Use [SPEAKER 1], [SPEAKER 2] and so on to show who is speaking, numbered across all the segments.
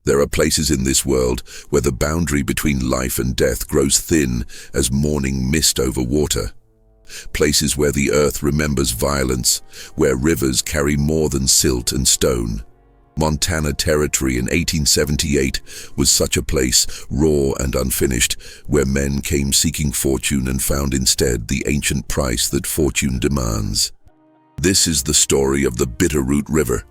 [SPEAKER 1] There are places in this world where the boundary between life and death grows thin as morning mist over water. Places where the earth remembers violence, where rivers carry more than silt and stone. Montana Territory in 1878 was such a place, raw and unfinished, where men came seeking fortune and found instead the ancient price that fortune demands. This is the story of the Bitterroot River,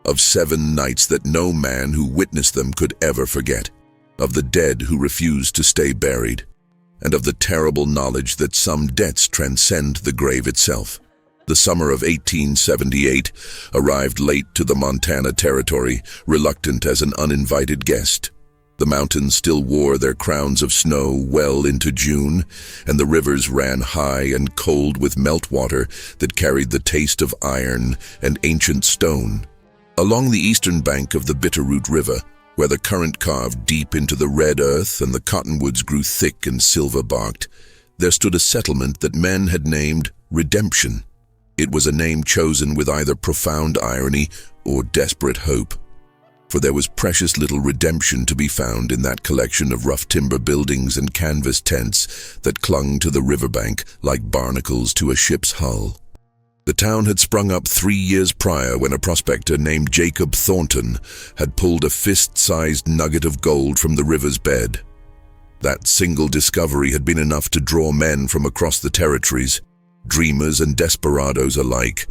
[SPEAKER 1] of 7 nights that no man who witnessed them could ever forget, of the dead who refused to stay buried, and of the terrible knowledge that some deaths transcend the grave itself. The summer of 1878 arrived late to the Montana Territory, reluctant as an uninvited guest. The mountains still wore their crowns of snow well into June, and the rivers ran high and cold with meltwater that carried the taste of iron and ancient stone. Along the eastern bank of the Bitterroot River, where the current carved deep into the red earth and the cottonwoods grew thick and silver-barked, there stood a settlement that men had named Redemption. It was a name chosen with either profound irony or desperate hope, for there was precious little redemption to be found in that collection of rough timber buildings and canvas tents that clung to the riverbank like barnacles to a ship's hull. The town had sprung up 3 years prior when a prospector named Jacob Thornton had pulled a fist-sized nugget of gold from the river's bed. That single discovery had been enough to draw men from across the territories, dreamers and desperados alike,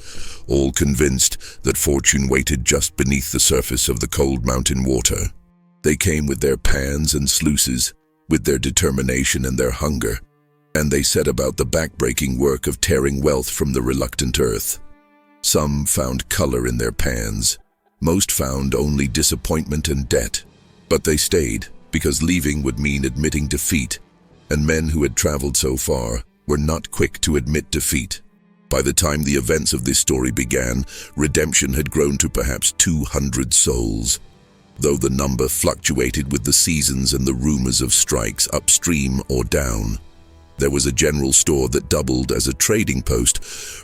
[SPEAKER 1] all convinced that fortune waited just beneath the surface of the cold mountain water. They came with their pans and sluices, with their determination and their hunger, and they set about the back-breaking work of tearing wealth from the reluctant earth. Some found color in their pans, most found only disappointment and debt, but they stayed because leaving would mean admitting defeat, and men who had traveled so far were not quick to admit defeat. By the time the events of this story began, redemption had grown to perhaps 200 souls, though the number fluctuated with the seasons and the rumors of strikes upstream or down. There was a general store that doubled as a trading post,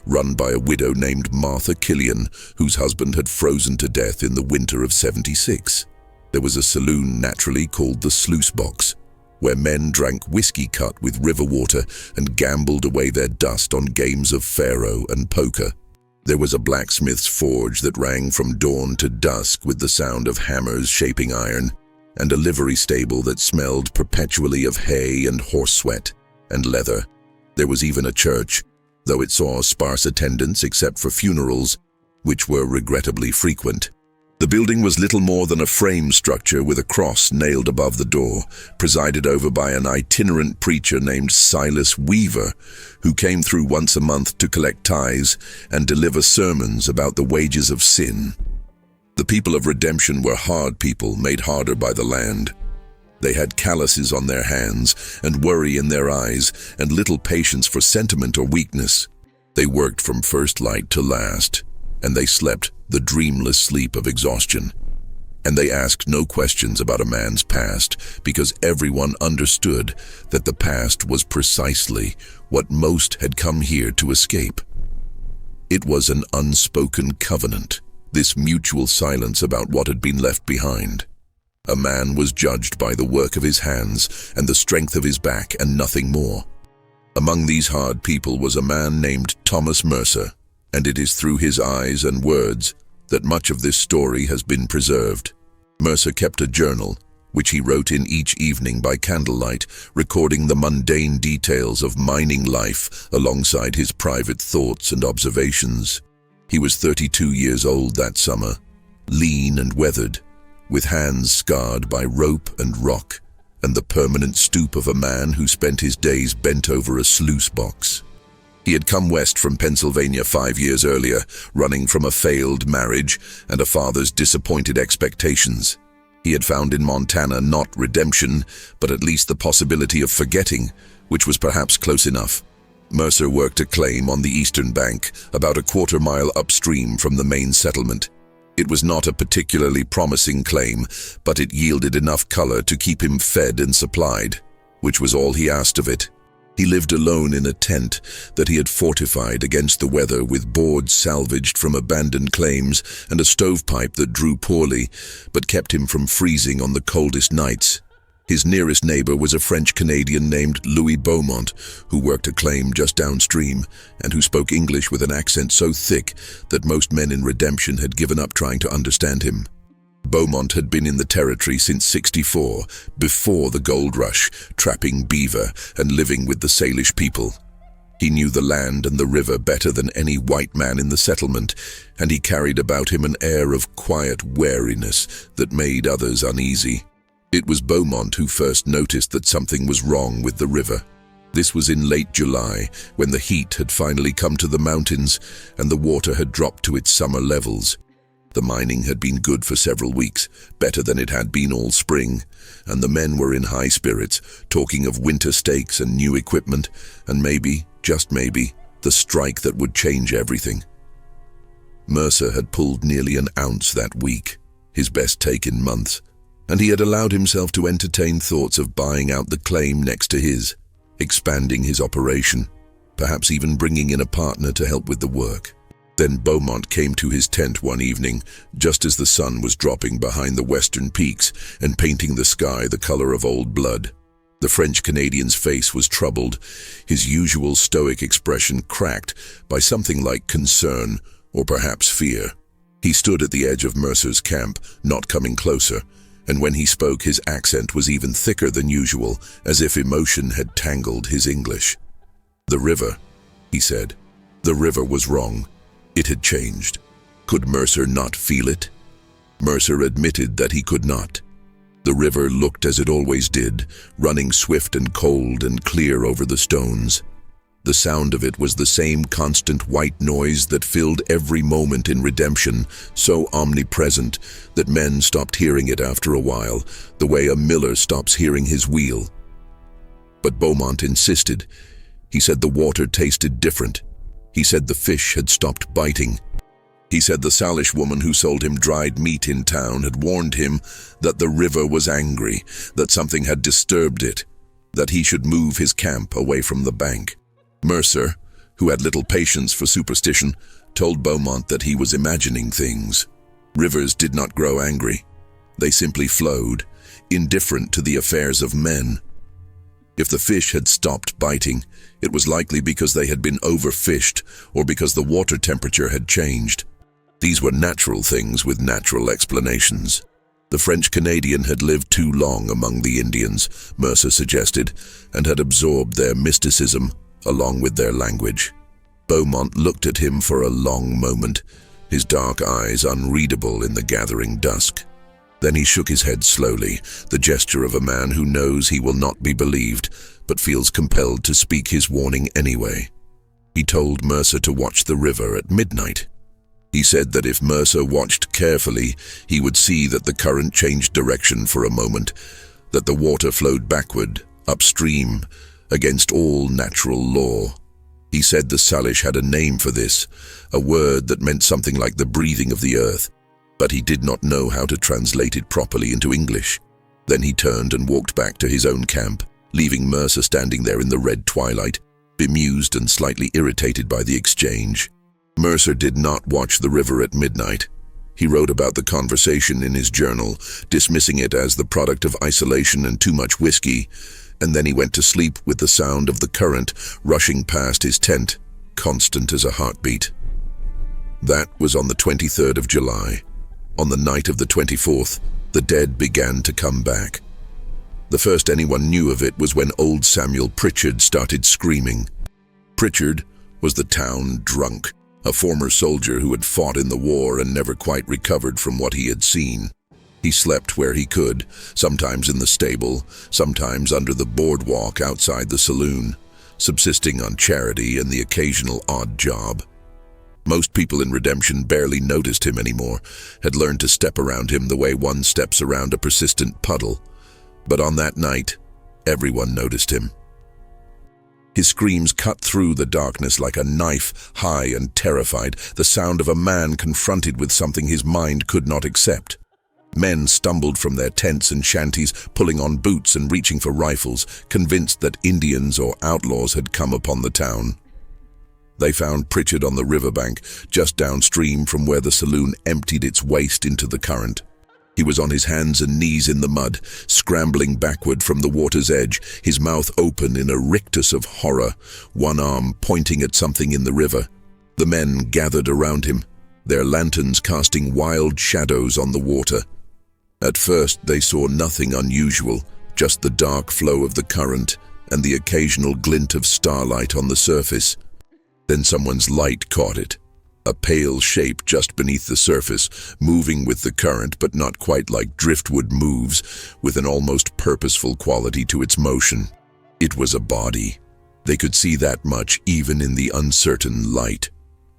[SPEAKER 1] run by a widow named Martha Killian, whose husband had frozen to death in the winter of '76. There was a saloon naturally called the Sluice Box, where men drank whiskey cut with river water and gambled away their dust on games of faro and poker. There was a blacksmith's forge that rang from dawn to dusk with the sound of hammers shaping iron, and a livery stable that smelled perpetually of hay and horse sweat and leather. There was even a church, though it saw sparse attendance except for funerals, which were regrettably frequent. The building was little more than a frame structure with a cross nailed above the door, presided over by an itinerant preacher named Silas Weaver, who came through once a month to collect tithes and deliver sermons about the wages of sin. The people of Redemption were hard people made harder by the land. They had calluses on their hands and worry in their eyes and little patience for sentiment or weakness. They worked from first light to last, and they slept the dreamless sleep of exhaustion. And they asked no questions about a man's past, because everyone understood that the past was precisely what most had come here to escape. It was an unspoken covenant, this mutual silence about what had been left behind. A man was judged by the work of his hands and the strength of his back and nothing more. Among these hard people was a man named Thomas Mercer, and it is through his eyes and words that much of this story has been preserved. Mercer kept a journal, which he wrote in each evening by candlelight, recording the mundane details of mining life alongside his private thoughts and observations. He was 32 years old that summer, lean and weathered, with hands scarred by rope and rock, and the permanent stoop of a man who spent his days bent over a sluice box. He had come west from Pennsylvania 5 years earlier, running from a failed marriage and a father's disappointed expectations. He had found in Montana not redemption, but at least the possibility of forgetting, which was perhaps close enough. Mercer worked a claim on the eastern bank, about a quarter-mile upstream from the main settlement. It was not a particularly promising claim, but it yielded enough color to keep him fed and supplied, which was all he asked of it. He lived alone in a tent that he had fortified against the weather with boards salvaged from abandoned claims and a stovepipe that drew poorly, but kept him from freezing on the coldest nights. His nearest neighbor was a French-Canadian named Louis Beaumont, who worked a claim just downstream, and who spoke English with an accent so thick that most men in Redemption had given up trying to understand him. Beaumont had been in the territory since '64, before the gold rush, trapping beaver and living with the Salish people. He knew the land and the river better than any white man in the settlement, and he carried about him an air of quiet wariness that made others uneasy. It was Beaumont who first noticed that something was wrong with the river. This was in late July, when the heat had finally come to the mountains and the water had dropped to its summer levels. The mining had been good for several weeks, better than it had been all spring, and the men were in high spirits, talking of winter stakes and new equipment, and maybe, just maybe, the strike that would change everything. Mercer had pulled nearly an ounce that week, his best take in months, and he had allowed himself to entertain thoughts of buying out the claim next to his, expanding his operation, perhaps even bringing in a partner to help with the work. Then Beaumont came to his tent one evening, just as the sun was dropping behind the western peaks and painting the sky the color of old blood. The French-Canadian's face was troubled, his usual stoic expression cracked by something like concern or perhaps fear. He stood at the edge of Mercer's camp, not coming closer, and when he spoke his accent was even thicker than usual, as if emotion had tangled his English. "The river," he said. "The river was wrong. It had changed. Could Mercer not feel it?" Mercer admitted that he could not. The river looked as it always did, running swift and cold and clear over the stones. The sound of it was the same constant white noise that filled every moment in Redemption, so omnipresent that men stopped hearing it after a while, the way a miller stops hearing his wheel. But Beaumont insisted. He said the water tasted different. He said the fish had stopped biting. He said the Salish woman who sold him dried meat in town had warned him that the river was angry, that something had disturbed it, that he should move his camp away from the bank. Mercer, who had little patience for superstition, told Beaumont that he was imagining things. Rivers did not grow angry. They simply flowed, indifferent to the affairs of men. If the fish had stopped biting, it was likely because they had been overfished or because the water temperature had changed. These were natural things with natural explanations. The French-Canadian had lived too long among the Indians, Mercer suggested, and had absorbed their mysticism along with their language. Beaumont looked at him for a long moment, his dark eyes unreadable in the gathering dusk. Then he shook his head slowly, the gesture of a man who knows he will not be believed, but feels compelled to speak his warning anyway. He told Mercer to watch the river at midnight. He said that if Mercer watched carefully, he would see that the current changed direction for a moment, that the water flowed backward, upstream, against all natural law. He said the Salish had a name for this, a word that meant something like the breathing of the earth, but he did not know how to translate it properly into English. Then he turned and walked back to his own camp, leaving Mercer standing there in the red twilight, bemused and slightly irritated by the exchange. Mercer did not watch the river at midnight. He wrote about the conversation in his journal, dismissing it as the product of isolation and too much whiskey, and then he went to sleep with the sound of the current rushing past his tent, constant as a heartbeat. That was on the 23rd of July. On the night of the 24th, the dead began to come back. The first anyone knew of it was when old Samuel Pritchard started screaming. Pritchard was the town drunk, a former soldier who had fought in the war and never quite recovered from what he had seen. He slept where he could, sometimes in the stable, sometimes under the boardwalk outside the saloon, subsisting on charity and the occasional odd job. Most people in Redemption barely noticed him anymore, had learned to step around him the way one steps around a persistent puddle. But on that night, everyone noticed him. His screams cut through the darkness like a knife, high and terrified, the sound of a man confronted with something his mind could not accept. Men stumbled from their tents and shanties, pulling on boots and reaching for rifles, convinced that Indians or outlaws had come upon the town. They found Pritchard on the riverbank, just downstream from where the saloon emptied its waste into the current. He was on his hands and knees in the mud, scrambling backward from the water's edge, his mouth open in a rictus of horror, one arm pointing at something in the river. The men gathered around him, their lanterns casting wild shadows on the water. At first they saw nothing unusual, just the dark flow of the current and the occasional glint of starlight on the surface. Then someone's light caught it, a pale shape just beneath the surface, moving with the current but not quite like driftwood moves, with an almost purposeful quality to its motion. It was a body. They could see that much even in the uncertain light.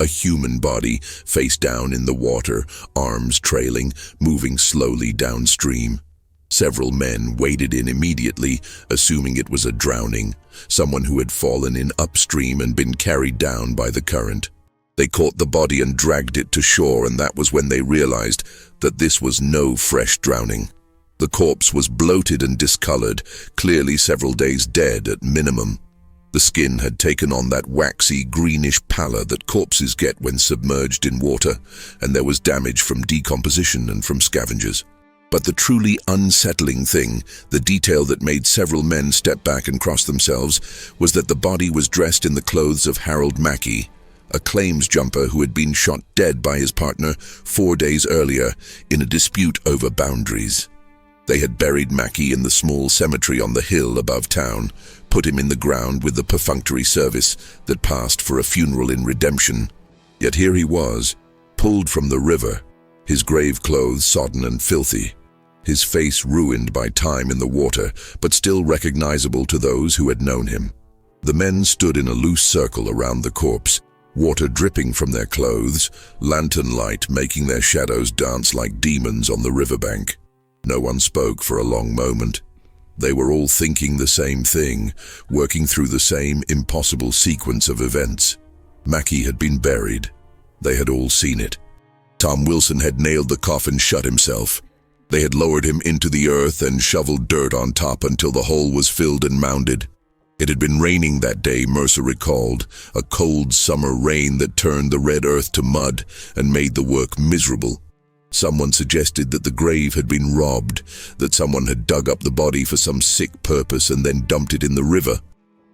[SPEAKER 1] A human body, face down in the water, arms trailing, moving slowly downstream. Several men waded in immediately, assuming it was a drowning, someone who had fallen in upstream and been carried down by the current. They caught the body and dragged it to shore, and that was when they realized that this was no fresh drowning. The corpse was bloated and discolored, clearly several days dead at minimum. The skin had taken on that waxy, greenish pallor that corpses get when submerged in water, and there was damage from decomposition and from scavengers. But the truly unsettling thing, the detail that made several men step back and cross themselves, was that the body was dressed in the clothes of Harold Mackey, a claims jumper who had been shot dead by his partner 4 days earlier in a dispute over boundaries. They had buried Mackey in the small cemetery on the hill above town, put him in the ground with the perfunctory service that passed for a funeral in redemption. Yet here he was, pulled from the river, his grave clothes sodden and filthy, his face ruined by time in the water, but still recognizable to those who had known him. The men stood in a loose circle around the corpse, water dripping from their clothes, lantern light making their shadows dance like demons on the riverbank. No one spoke for a long moment. They were all thinking the same thing, working through the same impossible sequence of events. Mackey had been buried. They had all seen it. Tom Wilson had nailed the coffin shut himself. They had lowered him into the earth and shoveled dirt on top until the hole was filled and mounded. It had been raining that day, Mercer recalled, a cold summer rain that turned the red earth to mud and made the work miserable. Someone suggested that the grave had been robbed, that someone had dug up the body for some sick purpose and then dumped it in the river.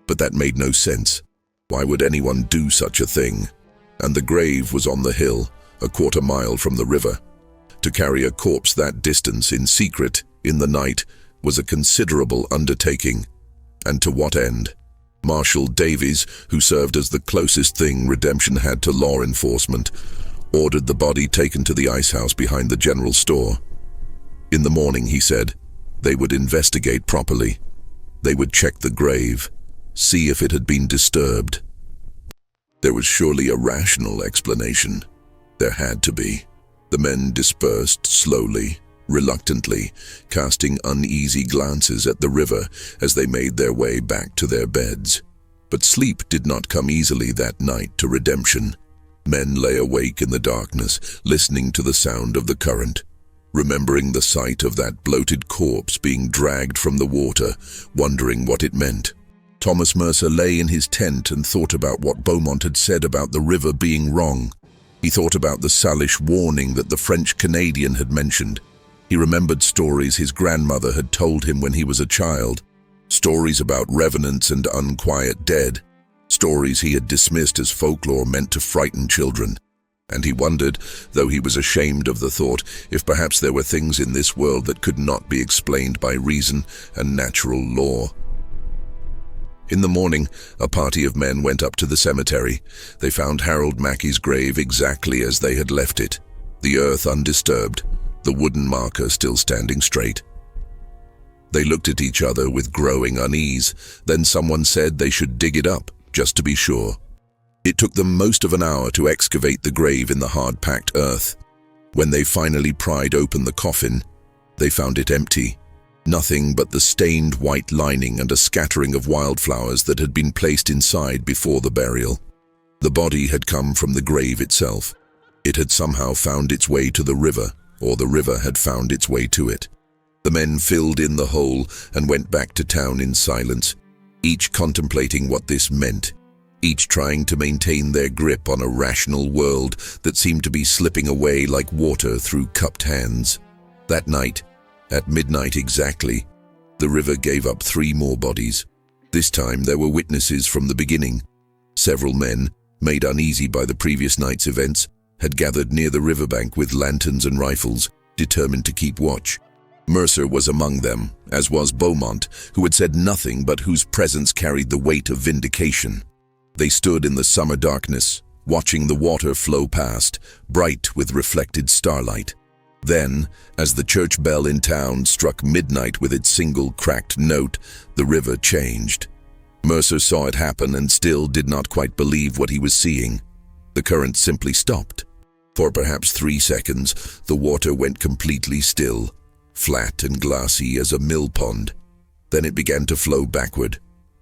[SPEAKER 1] But that made no sense. Why would anyone do such a thing? And the grave was on the hill, a quarter mile from the river. To carry a corpse that distance in secret, in the night, was a considerable undertaking. And to what end? Marshal Davies, who served as the closest thing Redemption had to law enforcement, ordered the body taken to the ice house behind the general store. In the morning, he said, they would investigate properly. They would check the grave, see if it had been disturbed. There was surely a rational explanation. There had to be. The men dispersed slowly, reluctantly, casting uneasy glances at the river as they made their way back to their beds. But sleep did not come easily that night to Redemption. Men lay awake in the darkness, listening to the sound of the current, remembering the sight of that bloated corpse being dragged from the water, wondering what it meant. Thomas Mercer lay in his tent and thought about what Beaumont had said about the river being wrong. He thought about the Salish warning that the French-Canadian had mentioned. He remembered stories his grandmother had told him when he was a child, stories about revenants and unquiet dead, stories he had dismissed as folklore meant to frighten children. And he wondered, though he was ashamed of the thought, if perhaps there were things in this world that could not be explained by reason and natural law. In the morning, a party of men went up to the cemetery. They found Harold Mackey's grave exactly as they had left it, the earth undisturbed, the wooden marker still standing straight. They looked at each other with growing unease. Then someone said they should dig it up, just to be sure. It took them most of an hour to excavate the grave in the hard-packed earth. When they finally pried open the coffin, they found it empty. Nothing but the stained white lining and a scattering of wildflowers that had been placed inside before the burial. The body had come from the grave itself. It had somehow found its way to the river, or the river had found its way to it. The men filled in the hole and went back to town in silence, each contemplating what this meant, each trying to maintain their grip on a rational world that seemed to be slipping away like water through cupped hands. That night, at midnight exactly, the river gave up 3 more bodies. This time there were witnesses from the beginning. Several men, made uneasy by the previous night's events, had gathered near the riverbank with lanterns and rifles, determined to keep watch. Mercer was among them, as was Beaumont, who had said nothing but whose presence carried the weight of vindication. They stood in the summer darkness, watching the water flow past, bright with reflected starlight. Then, as the church bell in town struck midnight with its single cracked note, the river changed. Mercer saw it happen and still did not quite believe what he was seeing. The current simply stopped. For perhaps 3 seconds, the water went completely still, flat and glassy as a mill pond. Then it began to flow backward,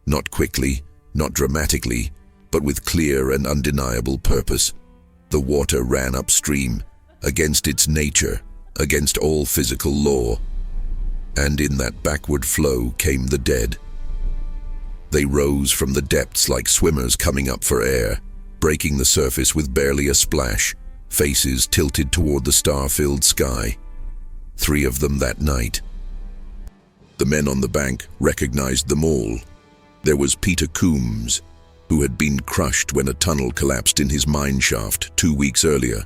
[SPEAKER 1] not quickly, not dramatically, but with clear and undeniable purpose. The water ran upstream, against its nature, against all physical law. And in that backward flow came the dead. They rose from the depths like swimmers coming up for air, breaking the surface with barely a splash, faces tilted toward the star-filled sky. 3 of them that night. The men on the bank recognized them all. There was Peter Coombs, who had been crushed when a tunnel collapsed in his mine shaft 2 weeks earlier.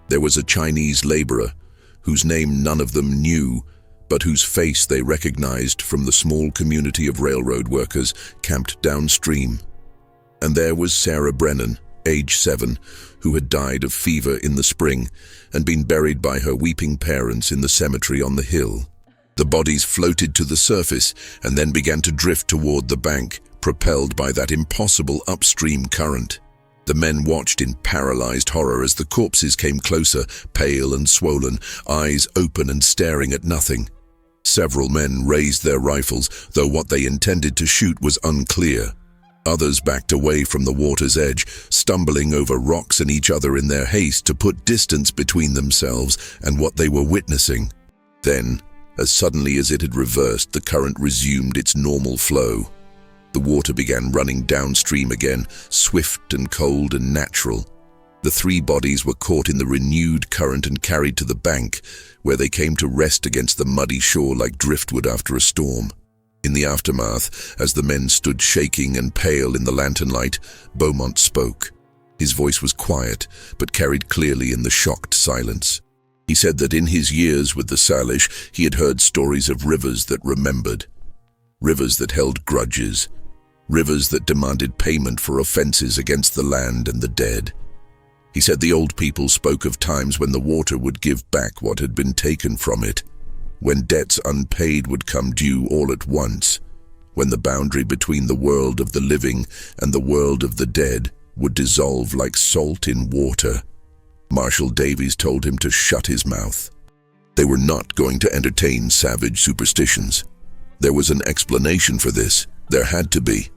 [SPEAKER 1] There was a Chinese laborer, whose name none of them knew, but whose face they recognized from the small community of railroad workers camped downstream. And there was Sarah Brennan, age 7, who had died of fever in the spring and been buried by her weeping parents in the cemetery on the hill. The bodies floated to the surface and then began to drift toward the bank, propelled by that impossible upstream current. The men watched in paralyzed horror as the corpses came closer, pale and swollen, eyes open and staring at nothing. Several men raised their rifles, though what they intended to shoot was unclear. Others backed away from the water's edge, stumbling over rocks and each other in their haste to put distance between themselves and what they were witnessing. Then, as suddenly as it had reversed, the current resumed its normal flow. The water began running downstream again, swift and cold and natural. The 3 bodies were caught in the renewed current and carried to the bank, where they came to rest against the muddy shore like driftwood after a storm. In the aftermath, as the men stood shaking and pale in the lantern light, Beaumont spoke. His voice was quiet, but carried clearly in the shocked silence. He said that in his years with the Salish, he had heard stories of rivers that remembered. Rivers that held grudges. Rivers that demanded payment for offenses against the land and the dead. He said the old people spoke of times when the water would give back what had been taken from it, when debts unpaid would come due all at once, when the boundary between the world of the living and the world of the dead would dissolve like salt in water. Marshal Davies told him to shut his mouth. They were not going to entertain savage superstitions. There was an explanation for this. There had to be.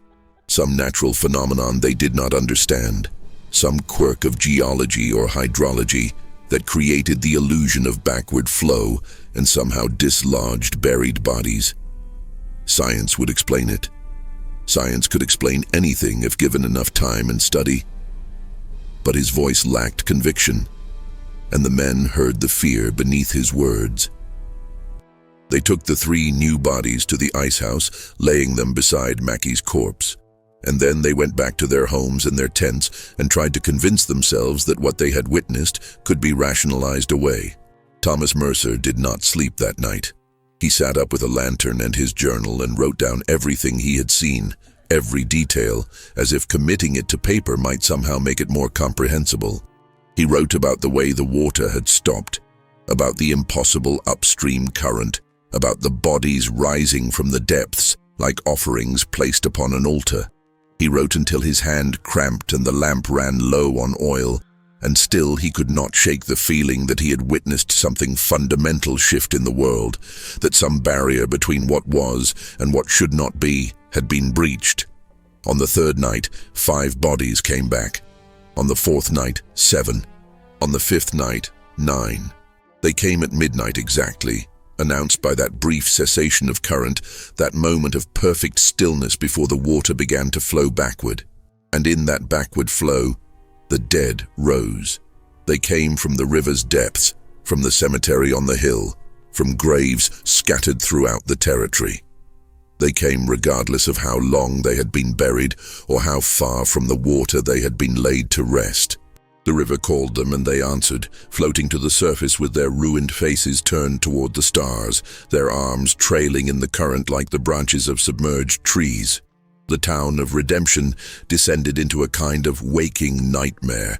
[SPEAKER 1] Some natural phenomenon they did not understand. Some quirk of geology or hydrology that created the illusion of backward flow and somehow dislodged buried bodies. Science would explain it. Science could explain anything if given enough time and study. But his voice lacked conviction, and the men heard the fear beneath his words. They took the 3 new bodies to the ice house, laying them beside Mackie's corpse. And then they went back to their homes and their tents and tried to convince themselves that what they had witnessed could be rationalized away. Thomas Mercer did not sleep that night. He sat up with a lantern and his journal and wrote down everything he had seen, every detail, as if committing it to paper might somehow make it more comprehensible. He wrote about the way the water had stopped, about the impossible upstream current, about the bodies rising from the depths like offerings placed upon an altar. He wrote until his hand cramped and the lamp ran low on oil, and still he could not shake the feeling that he had witnessed something fundamental shift in the world, that some barrier between what was and what should not be had been breached. On the 3rd night, 5 bodies came back. On the 4th night, 7. On the 5th night, 9. They came at midnight exactly, announced by that brief cessation of current, that moment of perfect stillness before the water began to flow backward. And in that backward flow, the dead rose. They came from the river's depths, from the cemetery on the hill, from graves scattered throughout the territory. They came regardless of how long they had been buried or how far from the water they had been laid to rest. The river called them and they answered, floating to the surface with their ruined faces turned toward the stars, their arms trailing in the current like the branches of submerged trees. The town of Redemption descended into a kind of waking nightmare.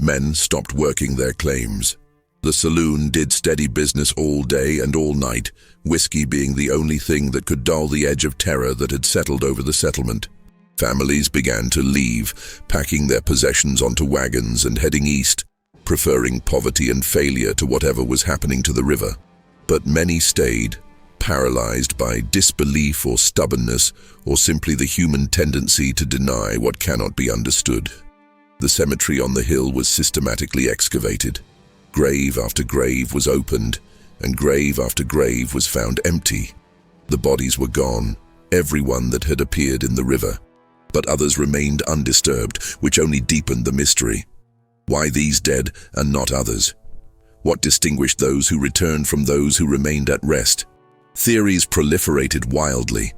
[SPEAKER 1] Men stopped working their claims. The saloon did steady business all day and all night, whiskey being the only thing that could dull the edge of terror that had settled over the settlement. Families began to leave, packing their possessions onto wagons and heading east, preferring poverty and failure to whatever was happening to the river. But many stayed, paralyzed by disbelief or stubbornness, or simply the human tendency to deny what cannot be understood. The cemetery on the hill was systematically excavated. Grave after grave was opened, and grave after grave was found empty. The bodies were gone, everyone that had appeared in the river. But others remained undisturbed, which only deepened the mystery. Why these dead and not others? What distinguished those who returned from those who remained at rest? Theories proliferated wildly.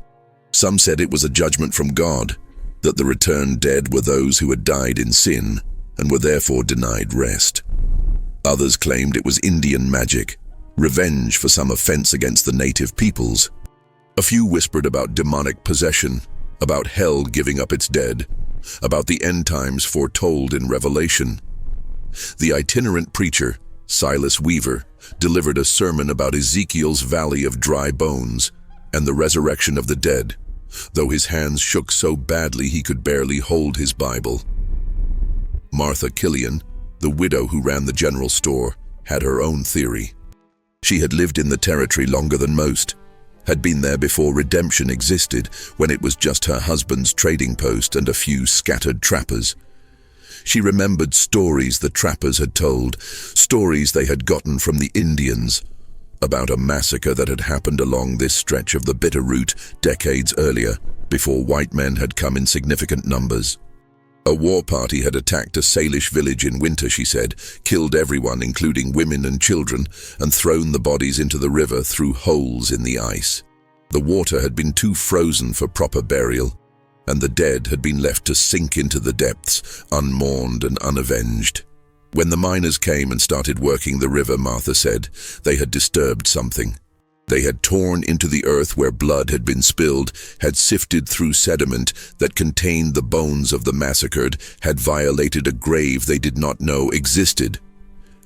[SPEAKER 1] Some said it was a judgment from God, that the returned dead were those who had died in sin and were therefore denied rest. Others claimed it was Indian magic, revenge for some offense against the native peoples. A few whispered about demonic possession, about hell giving up its dead, about the end times foretold in Revelation. The itinerant preacher, Silas Weaver, delivered a sermon about Ezekiel's valley of dry bones and the resurrection of the dead, though his hands shook so badly he could barely hold his Bible. Martha Killian, the widow who ran the general store, had her own theory. She had lived in the territory longer than most, had been there before Redemption existed, when it was just her husband's trading post and a few scattered trappers. She remembered stories the trappers had told, stories they had gotten from the Indians, about a massacre that had happened along this stretch of the Bitterroot decades earlier, before white men had come in significant numbers. A war party had attacked a Salish village in winter, she said, killed everyone, including women and children, and thrown the bodies into the river through holes in the ice. The water had been too frozen for proper burial, and the dead had been left to sink into the depths, unmourned and unavenged. When the miners came and started working the river, Martha said, they had disturbed something. They had torn into the earth where blood had been spilled, had sifted through sediment that contained the bones of the massacred, had violated a grave they did not know existed.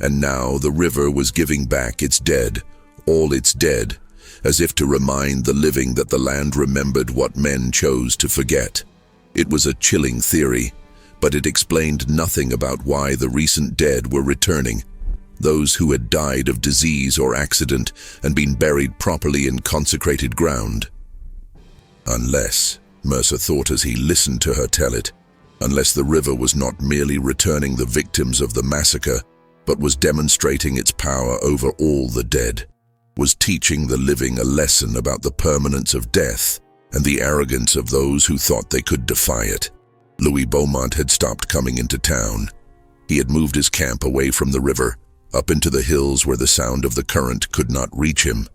[SPEAKER 1] And now the river was giving back its dead, all its dead, as if to remind the living that the land remembered what men chose to forget. It was a chilling theory, but it explained nothing about why the recent dead were returning. Those who had died of disease or accident and been buried properly in consecrated ground. Unless, Mercer thought as he listened to her tell it, unless the river was not merely returning the victims of the massacre, but was demonstrating its power over all the dead, was teaching the living a lesson about the permanence of death and the arrogance of those who thought they could defy it. Louis Beaumont had stopped coming into town. He had moved his camp away from the river, up into the hills where the sound of the current could not reach him.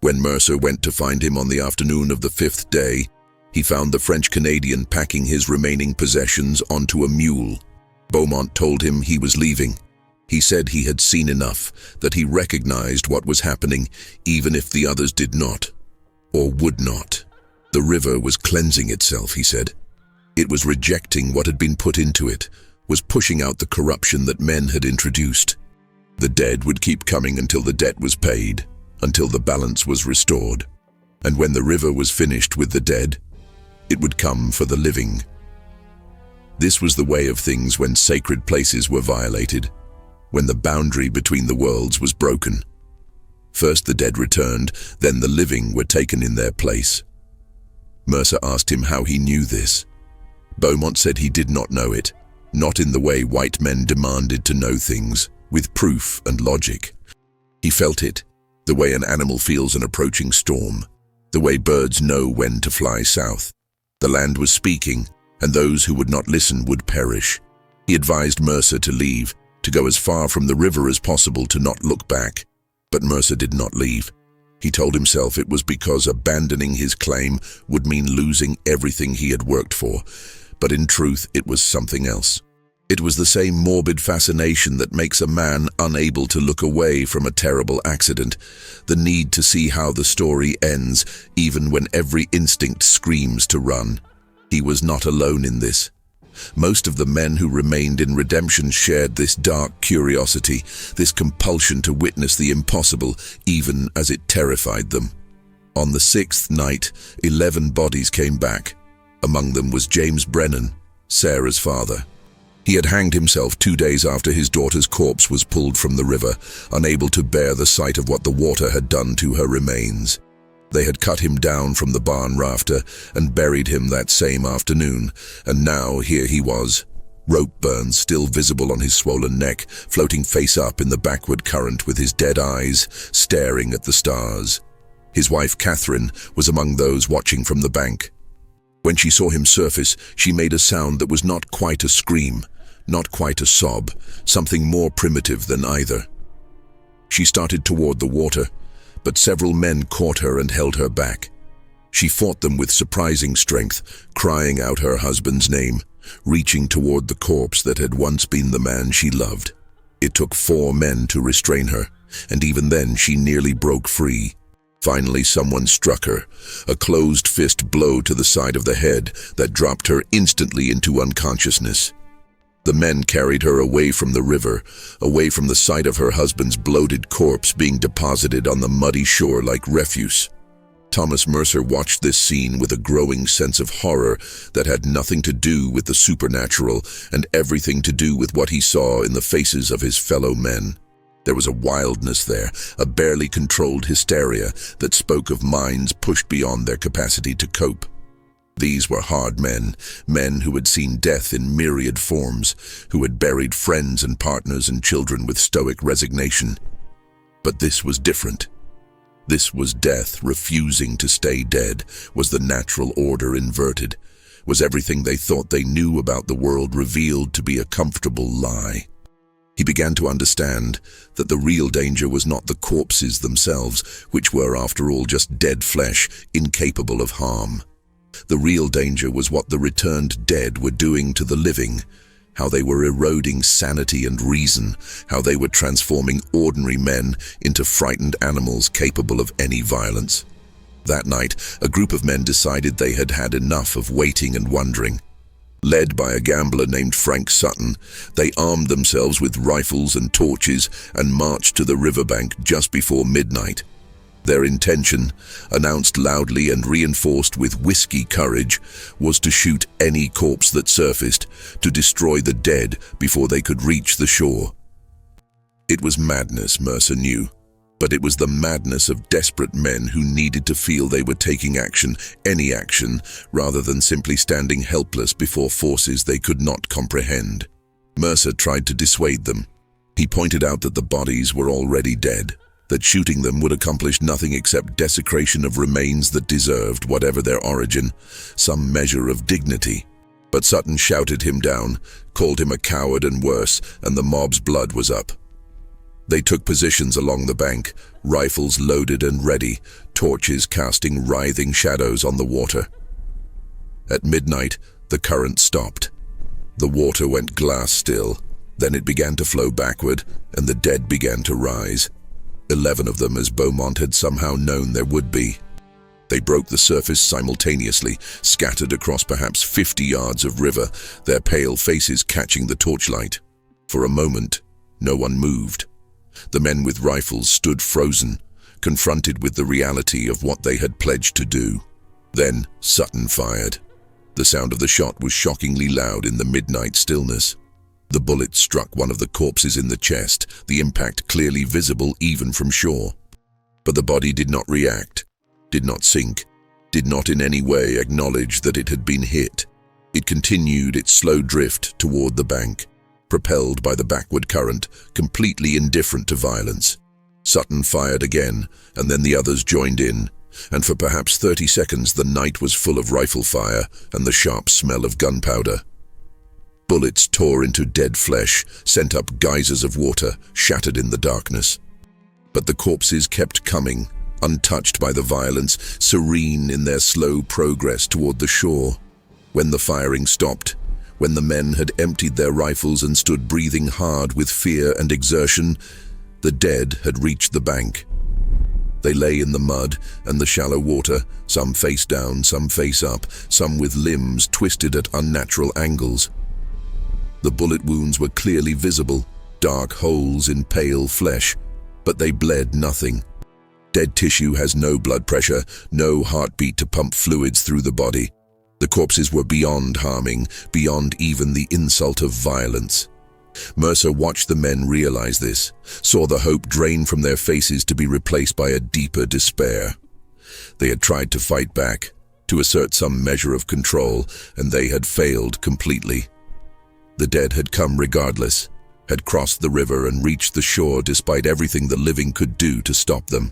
[SPEAKER 1] When Mercer went to find him on the afternoon of the 5th day, he found the French-Canadian packing his remaining possessions onto a mule. Beaumont told him he was leaving. He said he had seen enough, that he recognized what was happening, even if the others did not, or would not. The river was cleansing itself, he said. It was rejecting what had been put into it, was pushing out the corruption that men had introduced. The dead would keep coming until the debt was paid, until the balance was restored. And when the river was finished with the dead, it would come for the living. This was the way of things when sacred places were violated, when the boundary between the worlds was broken. First the dead returned, then the living were taken in their place. Mercer asked him how he knew this. Beaumont said he did not know it, not in the way white men demanded to know things, with proof and logic. He felt it, the way an animal feels an approaching storm, the way birds know when to fly south. The land was speaking, and those who would not listen would perish. He advised Mercer to leave, to go as far from the river as possible, to not look back. But Mercer did not leave. He told himself it was because abandoning his claim would mean losing everything he had worked for. But in truth, it was something else. It was the same morbid fascination that makes a man unable to look away from a terrible accident, the need to see how the story ends, even when every instinct screams to run. He was not alone in this. Most of the men who remained in Redemption shared this dark curiosity, this compulsion to witness the impossible, even as it terrified them. On the 6th night, 11 bodies came back. Among them was James Brennan, Sarah's father. He had hanged himself 2 days after his daughter's corpse was pulled from the river, unable to bear the sight of what the water had done to her remains. They had cut him down from the barn rafter and buried him that same afternoon, and now here he was, rope burns still visible on his swollen neck, floating face up in the backward current with his dead eyes staring at the stars. His wife Catherine was among those watching from the bank. When she saw him surface, she made a sound that was not quite a scream, not quite a sob, something more primitive than either. She started toward the water, but several men caught her and held her back. She fought them with surprising strength, crying out her husband's name, reaching toward the corpse that had once been the man she loved. It took 4 men to restrain her, and even then she nearly broke free. Finally, someone struck her, a closed fist blow to the side of the head that dropped her instantly into unconsciousness. The men carried her away from the river, away from the sight of her husband's bloated corpse being deposited on the muddy shore like refuse. Thomas Mercer watched this scene with a growing sense of horror that had nothing to do with the supernatural and everything to do with what he saw in the faces of his fellow men. There was a wildness there, a barely controlled hysteria that spoke of minds pushed beyond their capacity to cope. These were hard men, men who had seen death in myriad forms, who had buried friends and partners and children with stoic resignation. But this was different. This was death refusing to stay dead, was the natural order inverted, was everything they thought they knew about the world revealed to be a comfortable lie. He began to understand that the real danger was not the corpses themselves, which were, after all, just dead flesh, incapable of harm. The real danger was what the returned dead were doing to the living, how they were eroding sanity and reason, how they were transforming ordinary men into frightened animals capable of any violence. That night, a group of men decided they had had enough of waiting and wondering. Led by a gambler named Frank Sutton, they armed themselves with rifles and torches and marched to the riverbank just before midnight. Their intention, announced loudly and reinforced with whiskey courage, was to shoot any corpse that surfaced, to destroy the dead before they could reach the shore. It was madness, Mercer knew, but it was the madness of desperate men who needed to feel they were taking action, any action, rather than simply standing helpless before forces they could not comprehend. Mercer tried to dissuade them. He pointed out that the bodies were already dead, that shooting them would accomplish nothing except desecration of remains that deserved, whatever their origin, some measure of dignity. But Sutton shouted him down, called him a coward and worse, and the mob's blood was up. They took positions along the bank, rifles loaded and ready, torches casting writhing shadows on the water. At midnight, the current stopped. The water went glass still, then it began to flow backward, and the dead began to rise. 11 of them, as Beaumont had somehow known there would be. They broke the surface simultaneously, scattered across perhaps 50 yards of river, their pale faces catching the torchlight. For a moment, no one moved. The men with rifles stood frozen, confronted with the reality of what they had pledged to do. Then Sutton fired. The sound of the shot was shockingly loud in the midnight stillness. The bullet struck one of the corpses in the chest, the impact clearly visible even from shore. But the body did not react, did not sink, did not in any way acknowledge that it had been hit. It continued its slow drift toward the bank, propelled by the backward current, completely indifferent to violence. Sutton fired again, and then the others joined in, and for perhaps 30 seconds the night was full of rifle fire and the sharp smell of gunpowder. Bullets tore into dead flesh, sent up geysers of water, shattered in the darkness. But the corpses kept coming, untouched by the violence, serene in their slow progress toward the shore. When the firing stopped, when the men had emptied their rifles and stood breathing hard with fear and exertion, the dead had reached the bank. They lay in the mud and the shallow water, some face down, some face up, some with limbs twisted at unnatural angles. The bullet wounds were clearly visible, dark holes in pale flesh, but they bled nothing. Dead tissue has no blood pressure, no heartbeat to pump fluids through the body. The corpses were beyond harming, beyond even the insult of violence. Mercer watched the men realize this, saw the hope drain from their faces to be replaced by a deeper despair. They had tried to fight back, to assert some measure of control, and they had failed completely. The dead had come regardless, had crossed the river and reached the shore despite everything the living could do to stop them.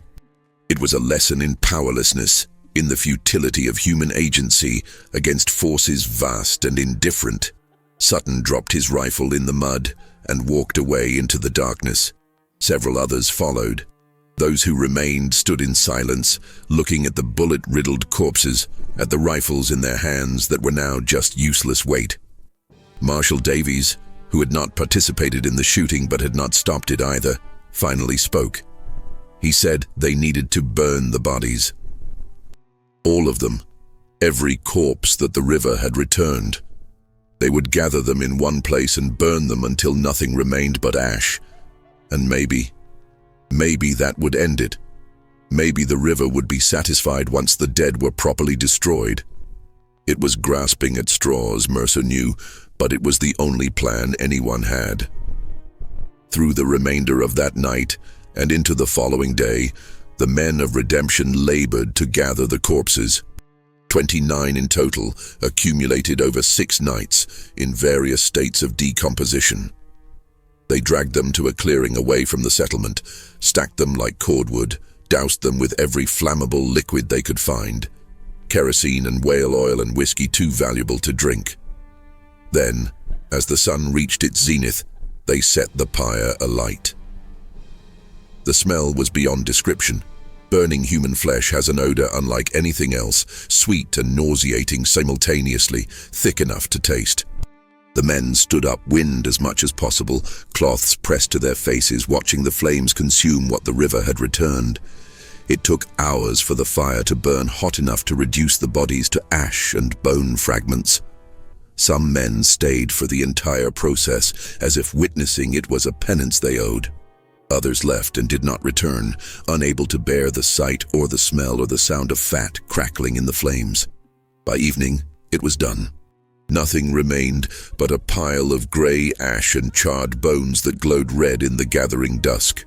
[SPEAKER 1] It was a lesson in powerlessness, in the futility of human agency against forces vast and indifferent. Sutton dropped his rifle in the mud and walked away into the darkness. Several others followed. Those who remained stood in silence, looking at the bullet-riddled corpses, at the rifles in their hands that were now just useless weight. Marshal Davies, who had not participated in the shooting but had not stopped it either, finally spoke. He said they needed to burn the bodies. All of them, every corpse that the river had returned. They would gather them in one place and burn them until nothing remained but ash. And maybe that would end it. Maybe the river would be satisfied once the dead were properly destroyed. It was grasping at straws, Mercer knew, but it was the only plan anyone had. Through the remainder of that night and into the following day, the men of redemption labored to gather the corpses. 29 in total, accumulated over 6 nights in various states of decomposition. They dragged them to a clearing away from the settlement, stacked them like cordwood, doused them with every flammable liquid they could find, kerosene and whale oil and whiskey too valuable to drink. Then, as the sun reached its zenith, they set the pyre alight. The smell was beyond description. Burning human flesh has an odor unlike anything else, sweet and nauseating simultaneously, thick enough to taste. The men stood upwind as much as possible, cloths pressed to their faces, watching the flames consume what the river had returned. It took hours for the fire to burn hot enough to reduce the bodies to ash and bone fragments. Some men stayed for the entire process, as if witnessing it was a penance they owed. Others left and did not return, unable to bear the sight or the smell or the sound of fat crackling in the flames. By evening, it was done. Nothing remained but a pile of gray ash and charred bones that glowed red in the gathering dusk.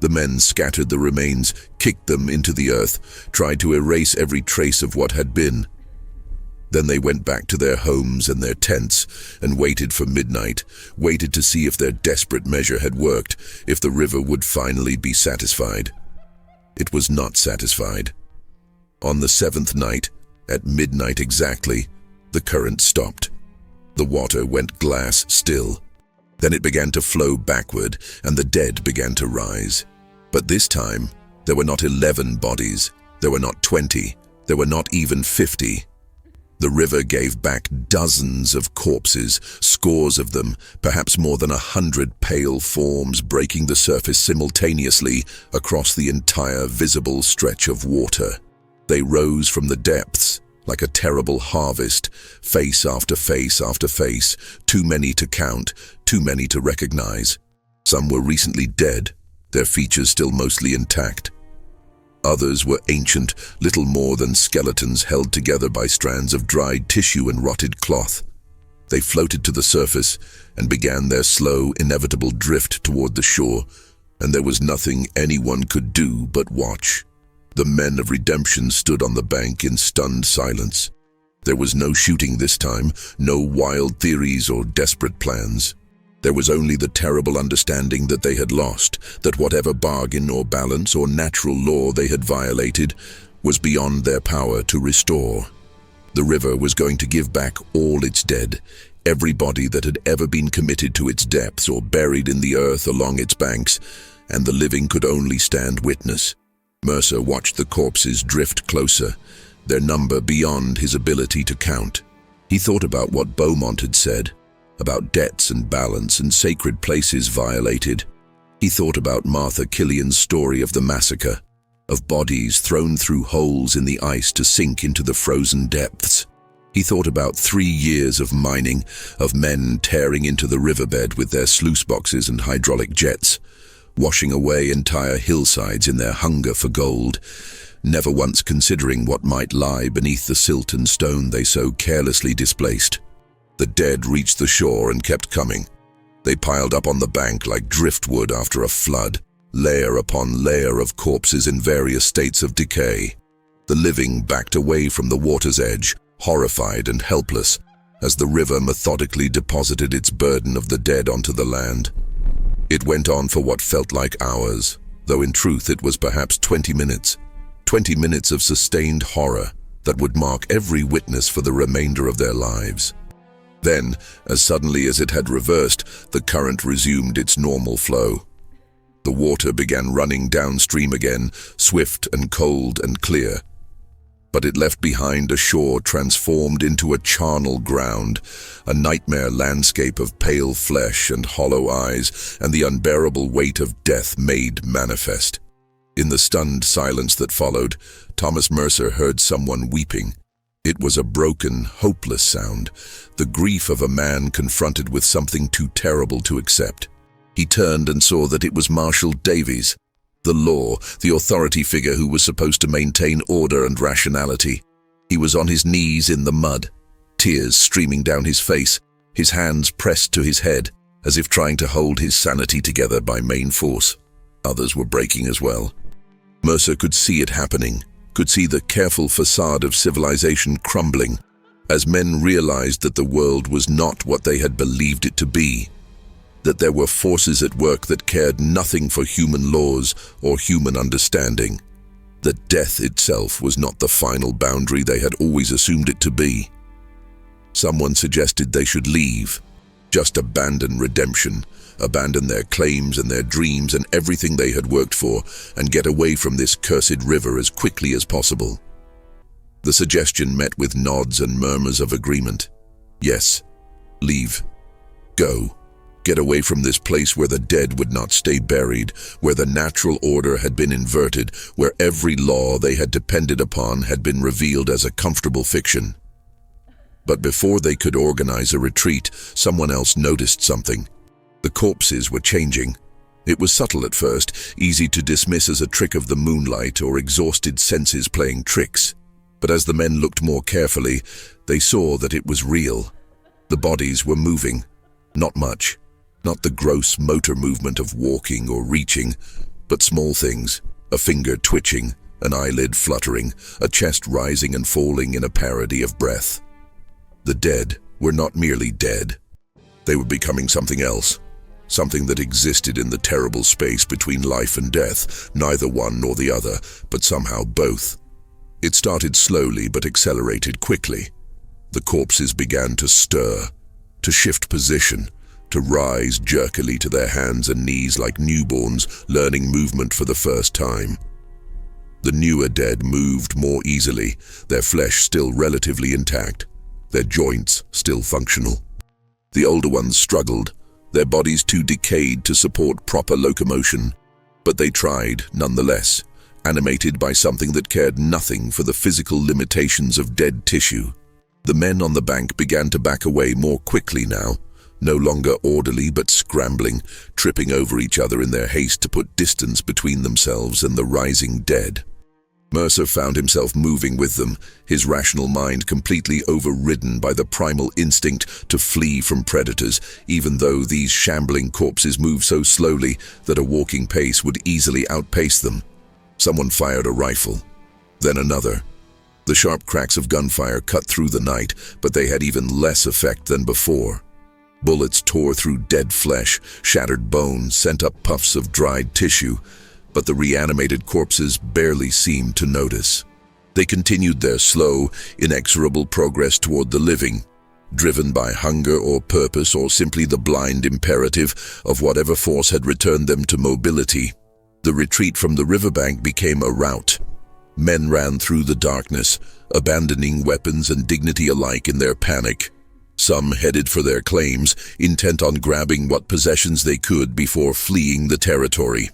[SPEAKER 1] The men scattered the remains, kicked them into the earth, tried to erase every trace of what had been. Then they went back to their homes and their tents and waited for midnight, waited to see if their desperate measure had worked, if the river would finally be satisfied. It was not satisfied. On the 7th night, at midnight exactly, the current stopped. The water went glass still. Then it began to flow backward, and the dead began to rise. But this time, there were not 11 bodies, there were not 20, there were not even 50. The river gave back dozens of corpses, scores of them, perhaps more than 100 pale forms breaking the surface simultaneously across the entire visible stretch of water. They rose from the depths like a terrible harvest, face after face after face, too many to count, too many to recognize. Some were recently dead, their features still mostly intact. Others were ancient, little more than skeletons held together by strands of dried tissue and rotted cloth. They floated to the surface and began their slow, inevitable drift toward the shore, and there was nothing anyone could do but watch. The men of redemption stood on the bank in stunned silence. There was no shooting this time, no wild theories or desperate plans. There was only the terrible understanding that they had lost, that whatever bargain or balance or natural law they had violated was beyond their power to restore. The river was going to give back all its dead, every body that had ever been committed to its depths or buried in the earth along its banks, and the living could only stand witness. Mercer watched the corpses drift closer, their number beyond his ability to count. He thought about what Beaumont had said, about debts and balance and sacred places violated. He thought about Martha Killian's story of the massacre, of bodies thrown through holes in the ice to sink into the frozen depths. He thought about 3 years of mining, of men tearing into the riverbed with their sluice boxes and hydraulic jets, washing away entire hillsides in their hunger for gold, never once considering what might lie beneath the silt and stone they so carelessly displaced. The dead reached the shore and kept coming. They piled up on the bank like driftwood after a flood, layer upon layer of corpses in various states of decay. The living backed away from the water's edge, horrified and helpless, as the river methodically deposited its burden of the dead onto the land. It went on for what felt like hours, though in truth it was perhaps 20 minutes. 20 minutes of sustained horror that would mark every witness for the remainder of their lives. Then, as suddenly as it had reversed, the current resumed its normal flow. The water began running downstream again, swift and cold and clear. But it left behind a shore transformed into a charnel ground, a nightmare landscape of pale flesh and hollow eyes, and the unbearable weight of death made manifest. In the stunned silence that followed, Thomas Mercer heard someone weeping. It was a broken, hopeless sound, the grief of a man confronted with something too terrible to accept. He turned and saw that it was Marshal Davies, the law, the authority figure who was supposed to maintain order and rationality. He was on his knees in the mud, tears streaming down his face, his hands pressed to his head, as if trying to hold his sanity together by main force. Others were breaking as well. Mercer could see it happening, could see the careful facade of civilization crumbling, as men realized that the world was not what they had believed it to be, that there were forces at work that cared nothing for human laws or human understanding, that death itself was not the final boundary they had always assumed it to be. Someone suggested they should leave, just abandon redemption, abandon their claims and their dreams and everything they had worked for, and get away from this cursed river as quickly as possible. The suggestion met with nods and murmurs of agreement. Yes, leave. Go. Get away from this place where the dead would not stay buried, where the natural order had been inverted, where every law they had depended upon had been revealed as a comfortable fiction. But before they could organize a retreat, someone else noticed something. The corpses were changing. It was subtle at first, easy to dismiss as a trick of the moonlight or exhausted senses playing tricks. But as the men looked more carefully, they saw that it was real. The bodies were moving. Not much. Not the gross motor movement of walking or reaching, but small things, a finger twitching, an eyelid fluttering, a chest rising and falling in a parody of breath. The dead were not merely dead. They were becoming something else, something that existed in the terrible space between life and death, neither one nor the other, but somehow both. It started slowly but accelerated quickly. The corpses began to stir, to shift position, to rise jerkily to their hands and knees like newborns learning movement for the first time. The newer dead moved more easily, their flesh still relatively intact, their joints still functional. The older ones struggled, their bodies too decayed to support proper locomotion, but they tried nonetheless, animated by something that cared nothing for the physical limitations of dead tissue. The men on the bank began to back away more quickly now, no longer orderly but scrambling, tripping over each other in their haste to put distance between themselves and the rising dead. Mercer found himself moving with them, his rational mind completely overridden by the primal instinct to flee from predators, even though these shambling corpses moved so slowly that a walking pace would easily outpace them. Someone fired a rifle, then another. The sharp cracks of gunfire cut through the night, but they had even less effect than before. Bullets tore through dead flesh, shattered bones, sent up puffs of dried tissue, but the reanimated corpses barely seemed to notice. They continued their slow, inexorable progress toward the living, driven by hunger or purpose or simply the blind imperative of whatever force had returned them to mobility. The retreat from the riverbank became a rout. Men ran through the darkness, abandoning weapons and dignity alike in their panic. Some headed for their claims, intent on grabbing what possessions they could before fleeing the territory.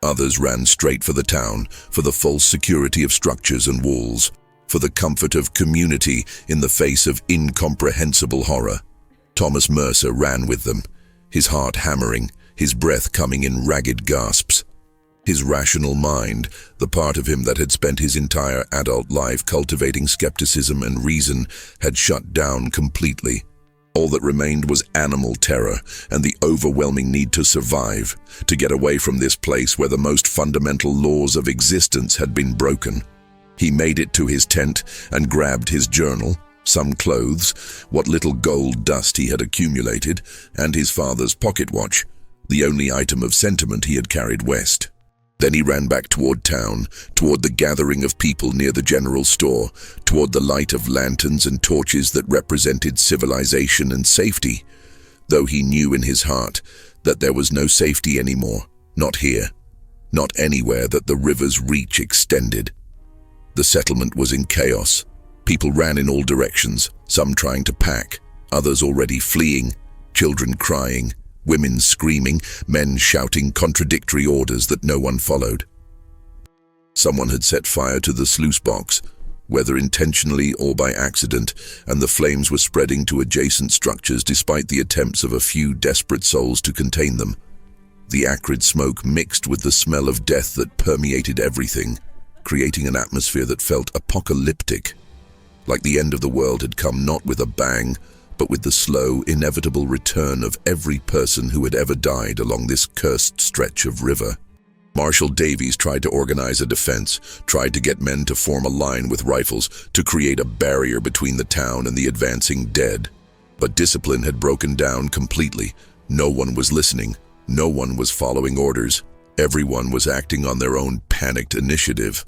[SPEAKER 1] Others ran straight for the town, for the false security of structures and walls, for the comfort of community in the face of incomprehensible horror. Thomas Mercer ran with them, his heart hammering, his breath coming in ragged gasps. His rational mind, the part of him that had spent his entire adult life cultivating skepticism and reason, had shut down completely. All that remained was animal terror and the overwhelming need to survive, to get away from this place where the most fundamental laws of existence had been broken. He made it to his tent and grabbed his journal, some clothes, what little gold dust he had accumulated, and his father's pocket watch, the only item of sentiment he had carried west. Then he ran back toward town, toward the gathering of people near the general store, toward the light of lanterns and torches that represented civilization and safety, though he knew in his heart that there was no safety anymore, not here, not anywhere that the river's reach extended. The settlement was in chaos. People ran in all directions, some trying to pack, others already fleeing, children crying, women screaming, men shouting contradictory orders that no one followed. Someone had set fire to the sluice box, whether intentionally or by accident, and the flames were spreading to adjacent structures despite the attempts of a few desperate souls to contain them. The acrid smoke mixed with the smell of death that permeated everything, creating an atmosphere that felt apocalyptic, like the end of the world had come not with a bang, but with the slow, inevitable return of every person who had ever died along this cursed stretch of river. Marshal Davies tried to organize a defense, tried to get men to form a line with rifles to create a barrier between the town and the advancing dead. But discipline had broken down completely. No one was listening. No one was following orders. Everyone was acting on their own panicked initiative.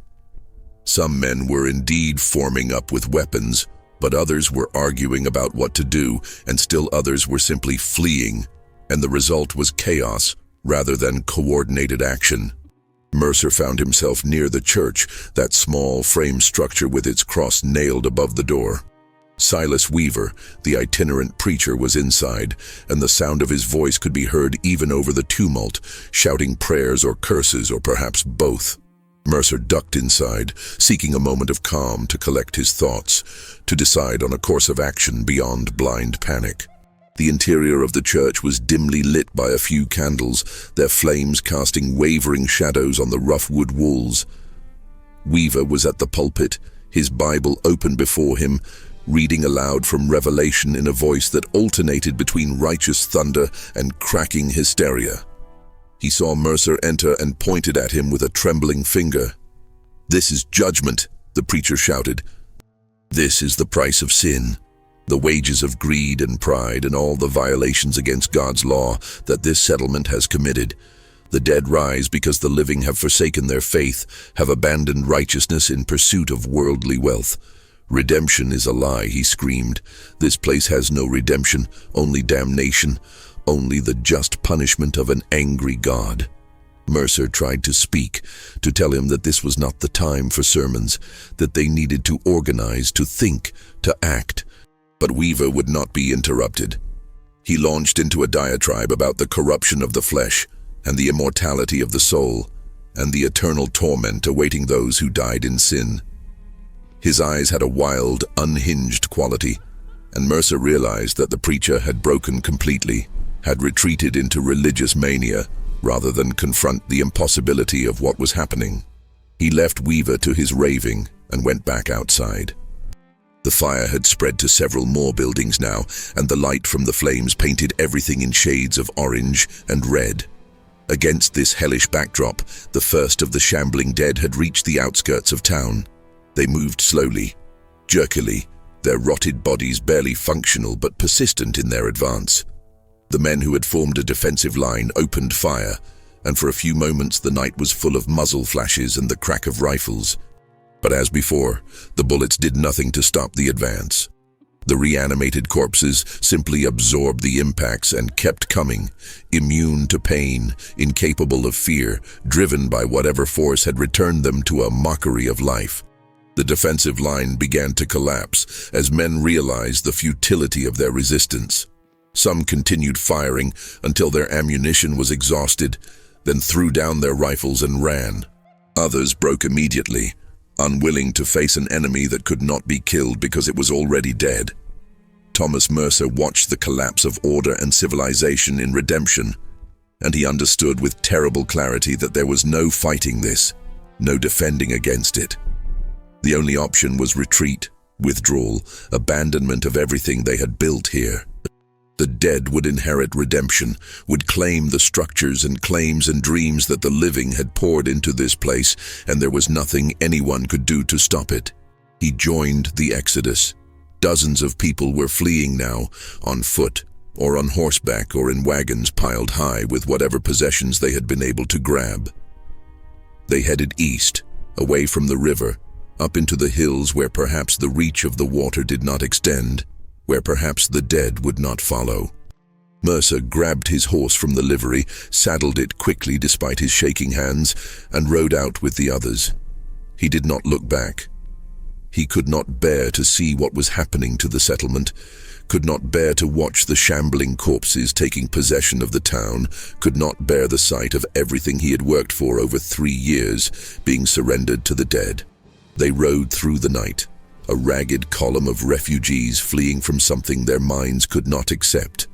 [SPEAKER 1] Some men were indeed forming up with weapons, but others were arguing about what to do, and still others were simply fleeing, and the result was chaos rather than coordinated action. Mercer found himself near the church, that small frame structure with its cross nailed above the door. Silas Weaver, the itinerant preacher, was inside, and the sound of his voice could be heard even over the tumult, shouting prayers or curses or perhaps both. Mercer ducked inside, seeking a moment of calm to collect his thoughts, to decide on a course of action beyond blind panic. The interior of the church was dimly lit by a few candles, their flames casting wavering shadows on the rough wood walls. Weaver was at the pulpit, his Bible open before him, reading aloud from Revelation in a voice that alternated between righteous thunder and cracking hysteria. He saw Mercer enter and pointed at him with a trembling finger. "This is judgment," the preacher shouted. "This is the price of sin, the wages of greed and pride and all the violations against God's law that this settlement has committed. The dead rise because the living have forsaken their faith, have abandoned righteousness in pursuit of worldly wealth. Redemption is a lie," he screamed. "This place has no redemption, only damnation. Only the just punishment of an angry God." Mercer tried to speak, to tell him that this was not the time for sermons, that they needed to organize, to think, to act. But Weaver would not be interrupted. He launched into a diatribe about the corruption of the flesh, and the immortality of the soul, and the eternal torment awaiting those who died in sin. His eyes had a wild, unhinged quality, and Mercer realized that the preacher had broken completely, had retreated into religious mania, rather than confront the impossibility of what was happening. He left Weaver to his raving and went back outside. The fire had spread to several more buildings now, and the light from the flames painted everything in shades of orange and red. Against this hellish backdrop, the first of the shambling dead had reached the outskirts of town. They moved slowly, jerkily, their rotted bodies barely functional but persistent in their advance. The men who had formed a defensive line opened fire, and for a few moments the night was full of muzzle flashes and the crack of rifles. But as before, the bullets did nothing to stop the advance. The reanimated corpses simply absorbed the impacts and kept coming, immune to pain, incapable of fear, driven by whatever force had returned them to a mockery of life. The defensive line began to collapse as men realized the futility of their resistance. Some continued firing until their ammunition was exhausted, then threw down their rifles and ran. Others broke immediately, unwilling to face an enemy that could not be killed because it was already dead. Thomas Mercer watched the collapse of order and civilization in Redemption, and he understood with terrible clarity that there was no fighting this, no defending against it. The only option was retreat, withdrawal, abandonment of everything they had built here. The dead would inherit Redemption, would claim the structures and claims and dreams that the living had poured into this place, and there was nothing anyone could do to stop it. He joined the exodus. Dozens of people were fleeing now, on foot, or on horseback, or in wagons piled high with whatever possessions they had been able to grab. They headed east, away from the river, up into the hills where perhaps the reach of the water did not extend, where perhaps the dead would not follow. Mercer grabbed his horse from the livery, saddled it quickly despite his shaking hands, and rode out with the others. He did not look back. He could not bear to see what was happening to the settlement, could not bear to watch the shambling corpses taking possession of the town, could not bear the sight of everything he had worked for over 3 years being surrendered to the dead. They rode through the night, a ragged column of refugees fleeing from something their minds could not accept.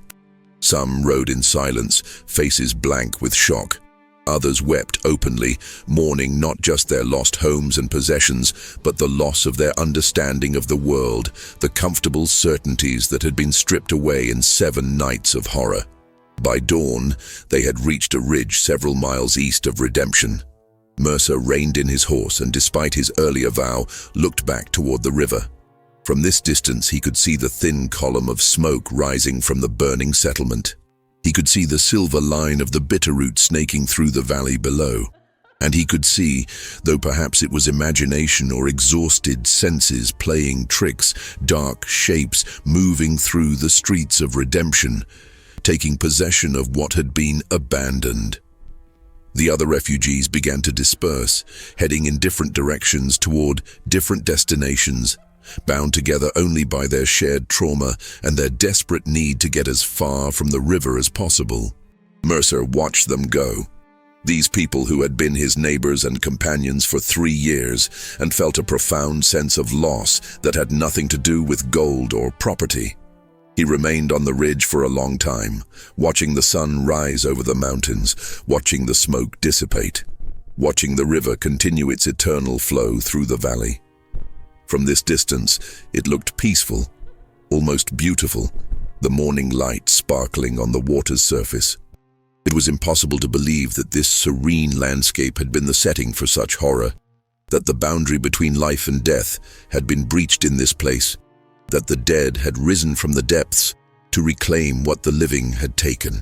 [SPEAKER 1] Some rode in silence, faces blank with shock. Others wept openly, mourning not just their lost homes and possessions, but the loss of their understanding of the world, the comfortable certainties that had been stripped away in 7 nights of horror. By dawn, they had reached a ridge several miles east of Redemption. Mercer reined in his horse and, despite his earlier vow, looked back toward the river. From this distance he could see the thin column of smoke rising from the burning settlement. He could see the silver line of the Bitterroot snaking through the valley below. And he could see, though perhaps it was imagination or exhausted senses playing tricks, dark shapes moving through the streets of Redemption, taking possession of what had been abandoned. The other refugees began to disperse, heading in different directions toward different destinations, bound together only by their shared trauma and their desperate need to get as far from the river as possible. Mercer watched them go. These people who had been his neighbors and companions for 3 years, and felt a profound sense of loss that had nothing to do with gold or property. He remained on the ridge for a long time, watching the sun rise over the mountains, watching the smoke dissipate, watching the river continue its eternal flow through the valley. From this distance, it looked peaceful, almost beautiful, the morning light sparkling on the water's surface. It was impossible to believe that this serene landscape had been the setting for such horror, that the boundary between life and death had been breached in this place, that the dead had risen from the depths to reclaim what the living had taken.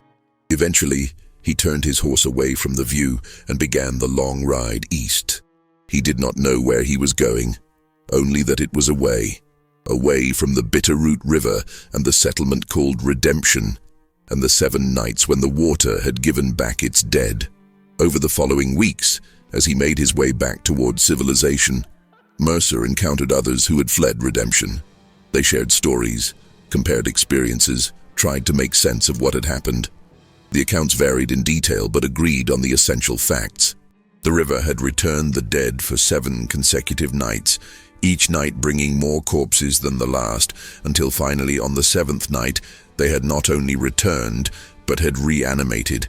[SPEAKER 1] Eventually, he turned his horse away from the view and began the long ride east. He did not know where he was going, only that it was away from the Bitterroot River and the settlement called Redemption, and the 7 nights when the water had given back its dead. Over the following weeks, as he made his way back toward civilization, Mercer encountered others who had fled Redemption. They shared stories, compared experiences, tried to make sense of what had happened. The accounts varied in detail but agreed on the essential facts. The river had returned the dead for 7 consecutive nights, each night bringing more corpses than the last, until finally on the 7th night they had not only returned, but had reanimated,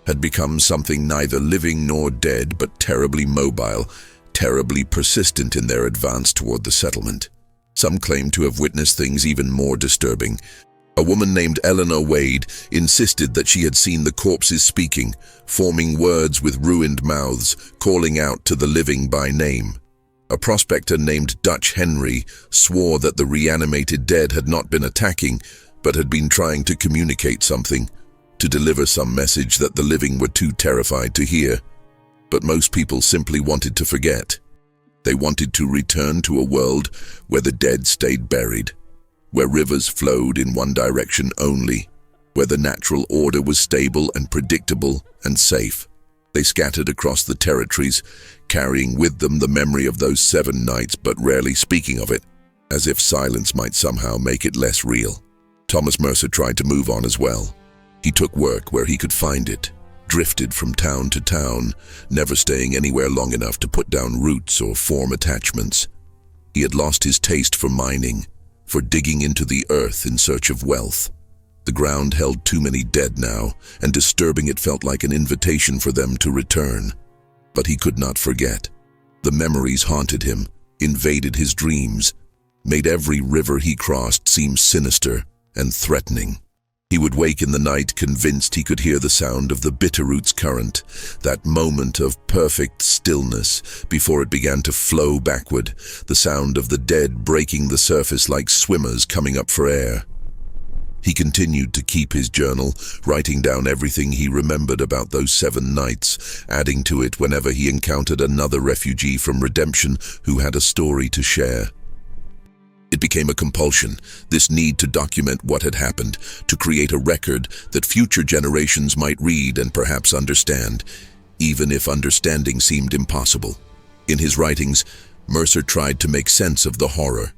[SPEAKER 1] had become something neither living nor dead, but terribly mobile, terribly persistent in their advance toward the settlement. Some claimed to have witnessed things even more disturbing. A woman named Eleanor Wade insisted that she had seen the corpses speaking, forming words with ruined mouths, calling out to the living by name. A prospector named Dutch Henry swore that the reanimated dead had not been attacking, but had been trying to communicate something, to deliver some message that the living were too terrified to hear. But most people simply wanted to forget. They wanted to return to a world where the dead stayed buried, where rivers flowed in one direction only, where the natural order was stable and predictable and safe. They scattered across the territories, carrying with them the memory of those 7 nights but rarely speaking of it, as if silence might somehow make it less real. Thomas Mercer tried to move on as well. He took work where he could find it, drifted from town to town, never staying anywhere long enough to put down roots or form attachments. He had lost his taste for mining, for digging into the earth in search of wealth. The ground held too many dead now, and disturbing it felt like an invitation for them to return. But he could not forget. The memories haunted him, invaded his dreams, made every river he crossed seem sinister and threatening. He would wake in the night convinced he could hear the sound of the Bitterroot's current, that moment of perfect stillness before it began to flow backward, the sound of the dead breaking the surface like swimmers coming up for air. He continued to keep his journal, writing down everything he remembered about those 7 nights, adding to it whenever he encountered another refugee from Redemption who had a story to share. It became a compulsion, this need to document what had happened, to create a record that future generations might read and perhaps understand, even if understanding seemed impossible. In his writings, Mercer tried to make sense of the horror.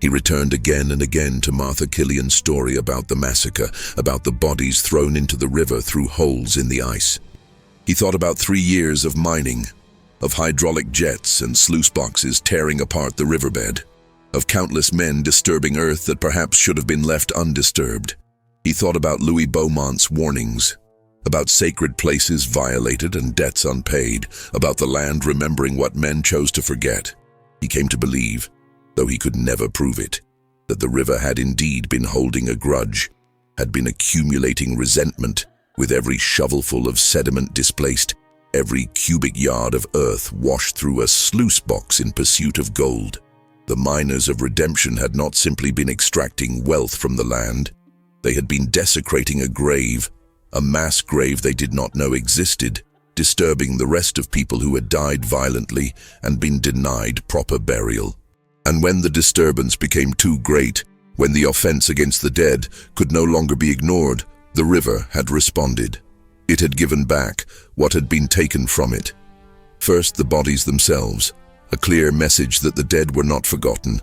[SPEAKER 1] He returned again and again to Martha Killian's story about the massacre, about the bodies thrown into the river through holes in the ice. He thought about 3 years of mining, of hydraulic jets and sluice boxes tearing apart the riverbed, of countless men disturbing earth that perhaps should have been left undisturbed. He thought about Louis Beaumont's warnings, about sacred places violated and debts unpaid, about the land remembering what men chose to forget. He came to believe, though he could never prove it, that the river had indeed been holding a grudge, had been accumulating resentment, with every shovelful of sediment displaced, every cubic yard of earth washed through a sluice box in pursuit of gold. The miners of Redemption had not simply been extracting wealth from the land. They had been desecrating a grave, a mass grave they did not know existed, disturbing the rest of people who had died violently and been denied proper burial. And when the disturbance became too great, when the offense against the dead could no longer be ignored, the river had responded. It had given back what had been taken from it. First, the bodies themselves, a clear message that the dead were not forgotten,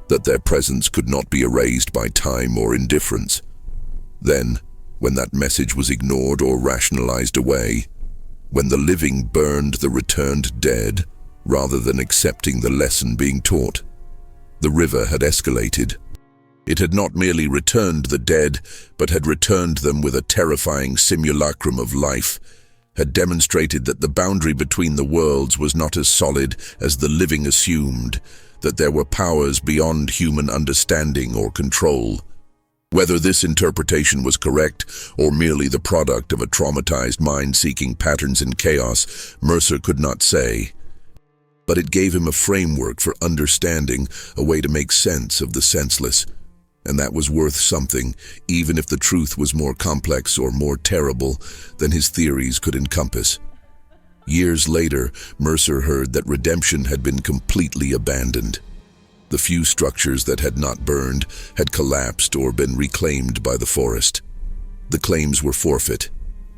[SPEAKER 1] that their presence could not be erased by time or indifference. Then, when that message was ignored or rationalized away, when the living burned the returned dead rather than accepting the lesson being taught, the river had escalated. It had not merely returned the dead, but had returned them with a terrifying simulacrum of life, had demonstrated that the boundary between the worlds was not as solid as the living assumed, that there were powers beyond human understanding or control. Whether this interpretation was correct or merely the product of a traumatized mind seeking patterns in chaos, Mercer could not say. But it gave him a framework for understanding, a way to make sense of the senseless. And that was worth something, even if the truth was more complex or more terrible than his theories could encompass. Years later, Mercer heard that Redemption had been completely abandoned. The few structures that had not burned had collapsed or been reclaimed by the forest. The claims were forfeit,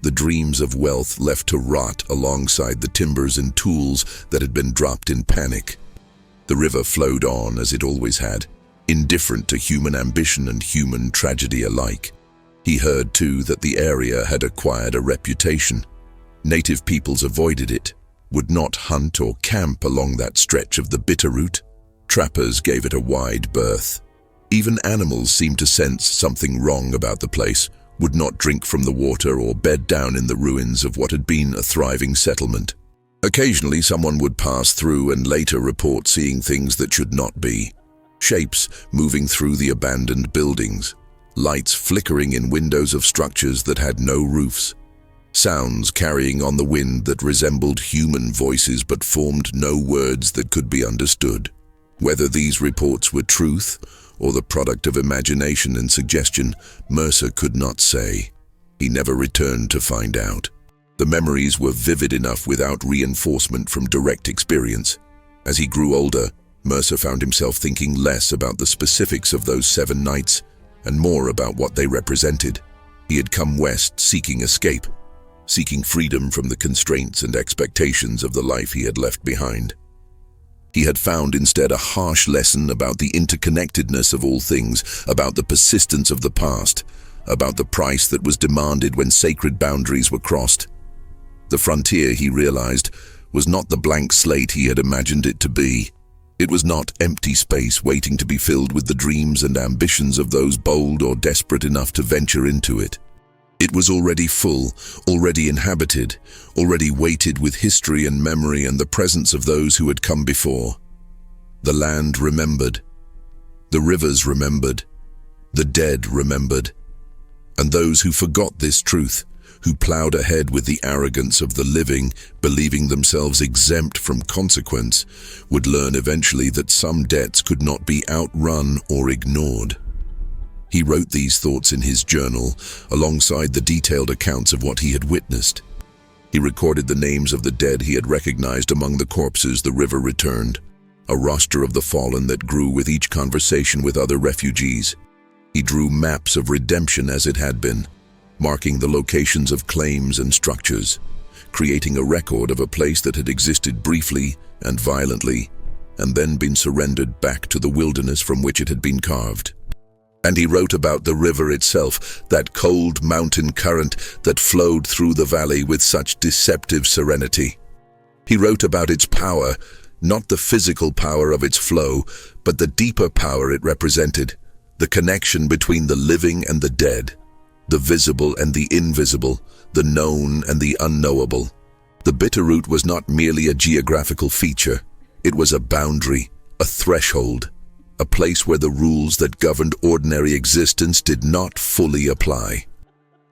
[SPEAKER 1] the dreams of wealth left to rot alongside the timbers and tools that had been dropped in panic. The river flowed on as it always had, indifferent to human ambition and human tragedy alike. He heard, too, that the area had acquired a reputation. Native peoples avoided it, would not hunt or camp along that stretch of the Bitterroot. Trappers gave it a wide berth. Even animals seemed to sense something wrong about the place, would not drink from the water or bed down in the ruins of what had been a thriving settlement. Occasionally someone would pass through and later report seeing things that should not be. Shapes moving through the abandoned buildings, lights flickering in windows of structures that had no roofs, sounds carrying on the wind that resembled human voices but formed no words that could be understood. Whether these reports were truth or the product of imagination and suggestion, Mercer could not say. He never returned to find out. The memories were vivid enough without reinforcement from direct experience. As he grew older, Mercer found himself thinking less about the specifics of those 7 nights and more about what they represented. He had come west seeking escape, seeking freedom from the constraints and expectations of the life he had left behind. He had found instead a harsh lesson about the interconnectedness of all things, about the persistence of the past, about the price that was demanded when sacred boundaries were crossed. The frontier, he realized, was not the blank slate he had imagined it to be. It was not empty space waiting to be filled with the dreams and ambitions of those bold or desperate enough to venture into it. It was already full, already inhabited, already weighted with history and memory and the presence of those who had come before. The land remembered. The rivers remembered. The dead remembered. And those who forgot this truth, who plowed ahead with the arrogance of the living, believing themselves exempt from consequence, would learn eventually that some debts could not be outrun or ignored. He wrote these thoughts in his journal, alongside the detailed accounts of what he had witnessed. He recorded the names of the dead he had recognized among the corpses the river returned, a roster of the fallen that grew with each conversation with other refugees. He drew maps of redemption as it had been, marking the locations of claims and structures, creating a record of a place that had existed briefly and violently, and then been surrendered back to the wilderness from which it had been carved. And he wrote about the river itself, that cold mountain current that flowed through the valley with such deceptive serenity. He wrote about its power, not the physical power of its flow, but the deeper power it represented, the connection between the living and the dead, the visible and the invisible, the known and the unknowable. The Bitterroot was not merely a geographical feature, it was a boundary, a threshold, a place where the rules that governed ordinary existence did not fully apply.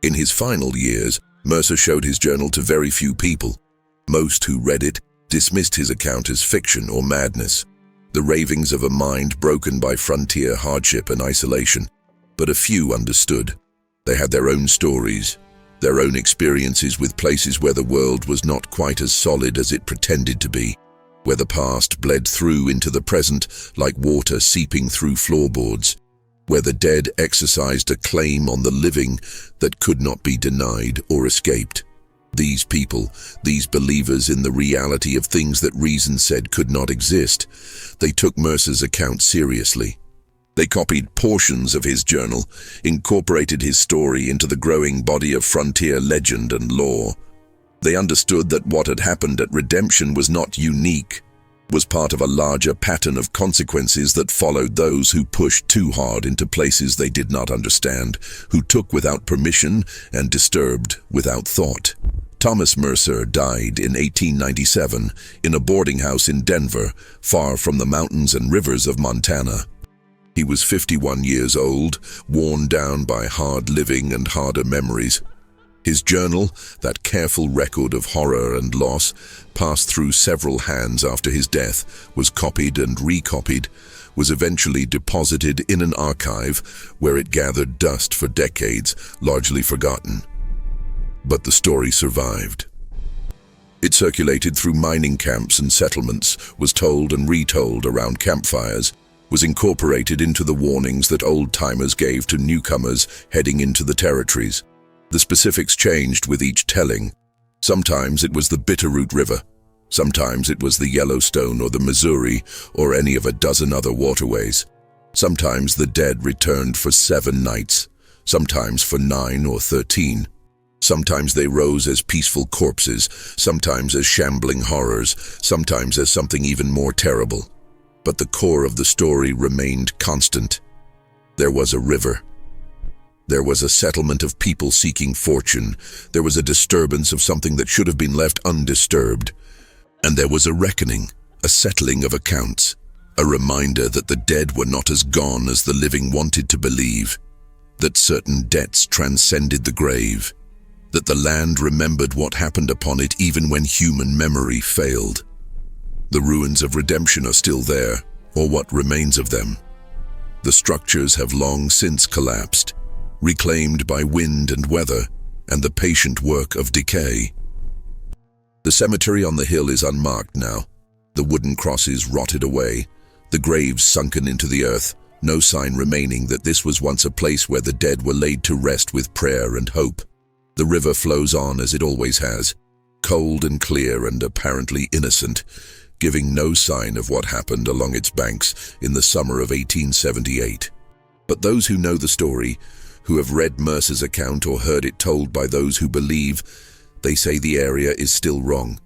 [SPEAKER 1] In his final years, Mercer showed his journal to very few people. Most who read it dismissed his account as fiction or madness, the ravings of a mind broken by frontier hardship and isolation. But a few understood. They had their own stories, their own experiences with places where the world was not quite as solid as it pretended to be, where the past bled through into the present like water seeping through floorboards, where the dead exercised a claim on the living that could not be denied or escaped. These people, these believers in the reality of things that reason said could not exist, they took Mercer's account seriously. They copied portions of his journal, incorporated his story into the growing body of frontier legend and lore. They understood that what had happened at Redemption was not unique, was part of a larger pattern of consequences that followed those who pushed too hard into places they did not understand, who took without permission and disturbed without thought. Thomas Mercer died in 1897 in a boarding house in Denver, far from the mountains and rivers of Montana. He was 51 years old, worn down by hard living and harder memories. His journal, that careful record of horror and loss, passed through several hands after his death, was copied and recopied, was eventually deposited in an archive where it gathered dust for decades, largely forgotten. But the story survived. It circulated through mining camps and settlements, was told and retold around campfires, was incorporated into the warnings that old-timers gave to newcomers heading into the territories. The specifics changed with each telling. Sometimes it was the Bitterroot River. Sometimes it was the Yellowstone or the Missouri or any of a dozen other waterways. Sometimes the dead returned for 7 nights, sometimes for 9 or 13. Sometimes they rose as peaceful corpses, sometimes as shambling horrors, sometimes as something even more terrible. But the core of the story remained constant. There was a river. There was a settlement of people seeking fortune. There was a disturbance of something that should have been left undisturbed. And there was a reckoning, a settling of accounts, a reminder that the dead were not as gone as the living wanted to believe, that certain debts transcended the grave, that the land remembered what happened upon it even when human memory failed. The ruins of Redemption are still there, or what remains of them. The structures have long since collapsed, reclaimed by wind and weather, and the patient work of decay. The cemetery on the hill is unmarked now. The wooden crosses rotted away, the graves sunken into the earth, no sign remaining that this was once a place where the dead were laid to rest with prayer and hope. The river flows on as it always has, cold and clear and apparently innocent, giving no sign of what happened along its banks in the summer of 1878. But those who know the story, who have read Mercer's account or heard it told by those who believe, they say the area is still wrong.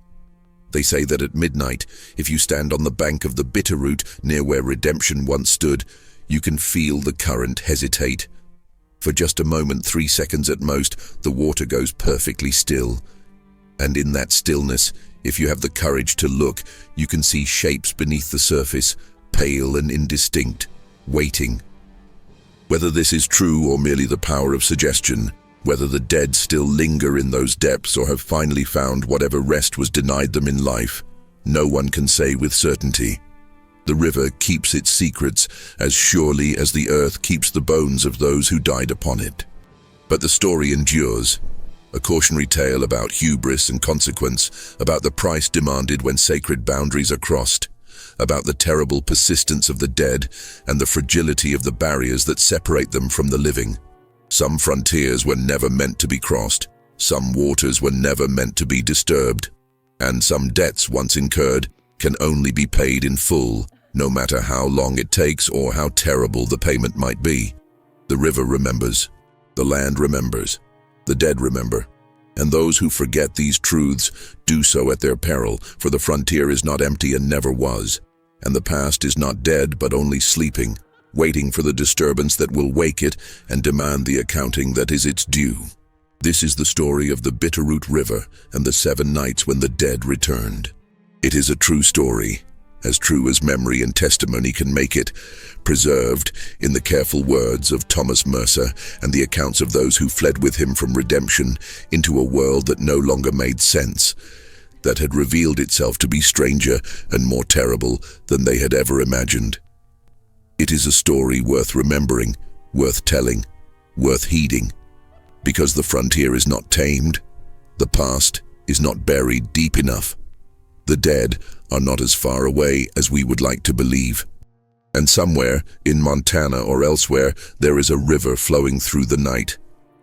[SPEAKER 1] They say that at midnight, if you stand on the bank of the Bitterroot near where Redemption once stood, you can feel the current hesitate. For just a moment, 3 seconds at most, the water goes perfectly still. And in that stillness, if you have the courage to look, you can see shapes beneath the surface, pale and indistinct, waiting. Whether this is true or merely the power of suggestion, whether the dead still linger in those depths or have finally found whatever rest was denied them in life, no one can say with certainty. The river keeps its secrets as surely as the earth keeps the bones of those who died upon it. But the story endures, a cautionary tale about hubris and consequence, about the price demanded when sacred boundaries are crossed, about the terrible persistence of the dead and the fragility of the barriers that separate them from the living. Some frontiers were never meant to be crossed, some waters were never meant to be disturbed, and some debts once incurred can only be paid in full, no matter how long it takes or how terrible the payment might be. The river remembers, the land remembers, the dead remember, and those who forget these truths do so at their peril, for the frontier is not empty and never was, and the past is not dead but only sleeping, waiting for the disturbance that will wake it and demand the accounting that is its due. This is the story of the Bitterroot River and the 7 nights when the dead returned. It is a true story, as true as memory and testimony can make it, preserved in the careful words of Thomas Mercer and the accounts of those who fled with him from redemption into a world that no longer made sense, that had revealed itself to be stranger and more terrible than they had ever imagined. It is a story worth remembering, worth telling, worth heeding, because the frontier is not tamed, the past is not buried deep enough. The dead are not as far away as we would like to believe. And somewhere, in Montana or elsewhere, there is a river flowing through the night,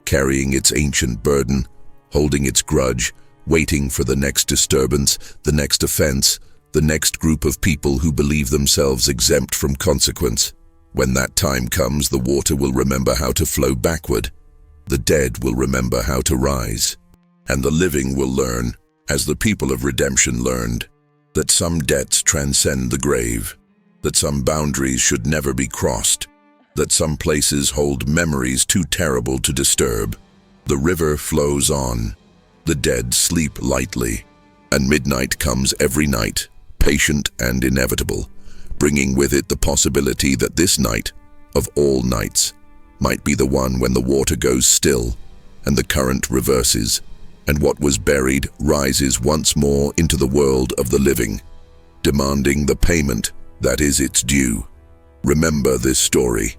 [SPEAKER 1] carrying its ancient burden, holding its grudge, waiting for the next disturbance, the next offense, the next group of people who believe themselves exempt from consequence. When that time comes, the water will remember how to flow backward. The dead will remember how to rise. And the living will learn, as the people of redemption learned, that some debts transcend the grave, that some boundaries should never be crossed, that some places hold memories too terrible to disturb. The river flows on, the dead sleep lightly, and midnight comes every night, patient and inevitable, bringing with it the possibility that this night, of all nights, might be the one when the water goes still and the current reverses, and what was buried rises once more into the world of the living, demanding the payment that is its due. Remember this story.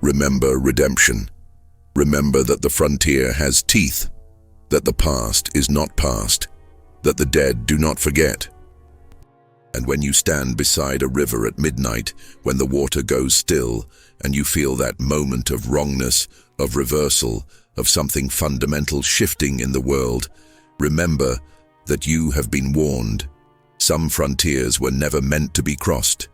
[SPEAKER 1] Remember redemption. Remember that the frontier has teeth, that the past is not past, that the dead do not forget. And when you stand beside a river at midnight, when the water goes still, and you feel that moment of wrongness, of reversal, of something fundamental shifting in the world, remember that you have been warned. Some frontiers were never meant to be crossed.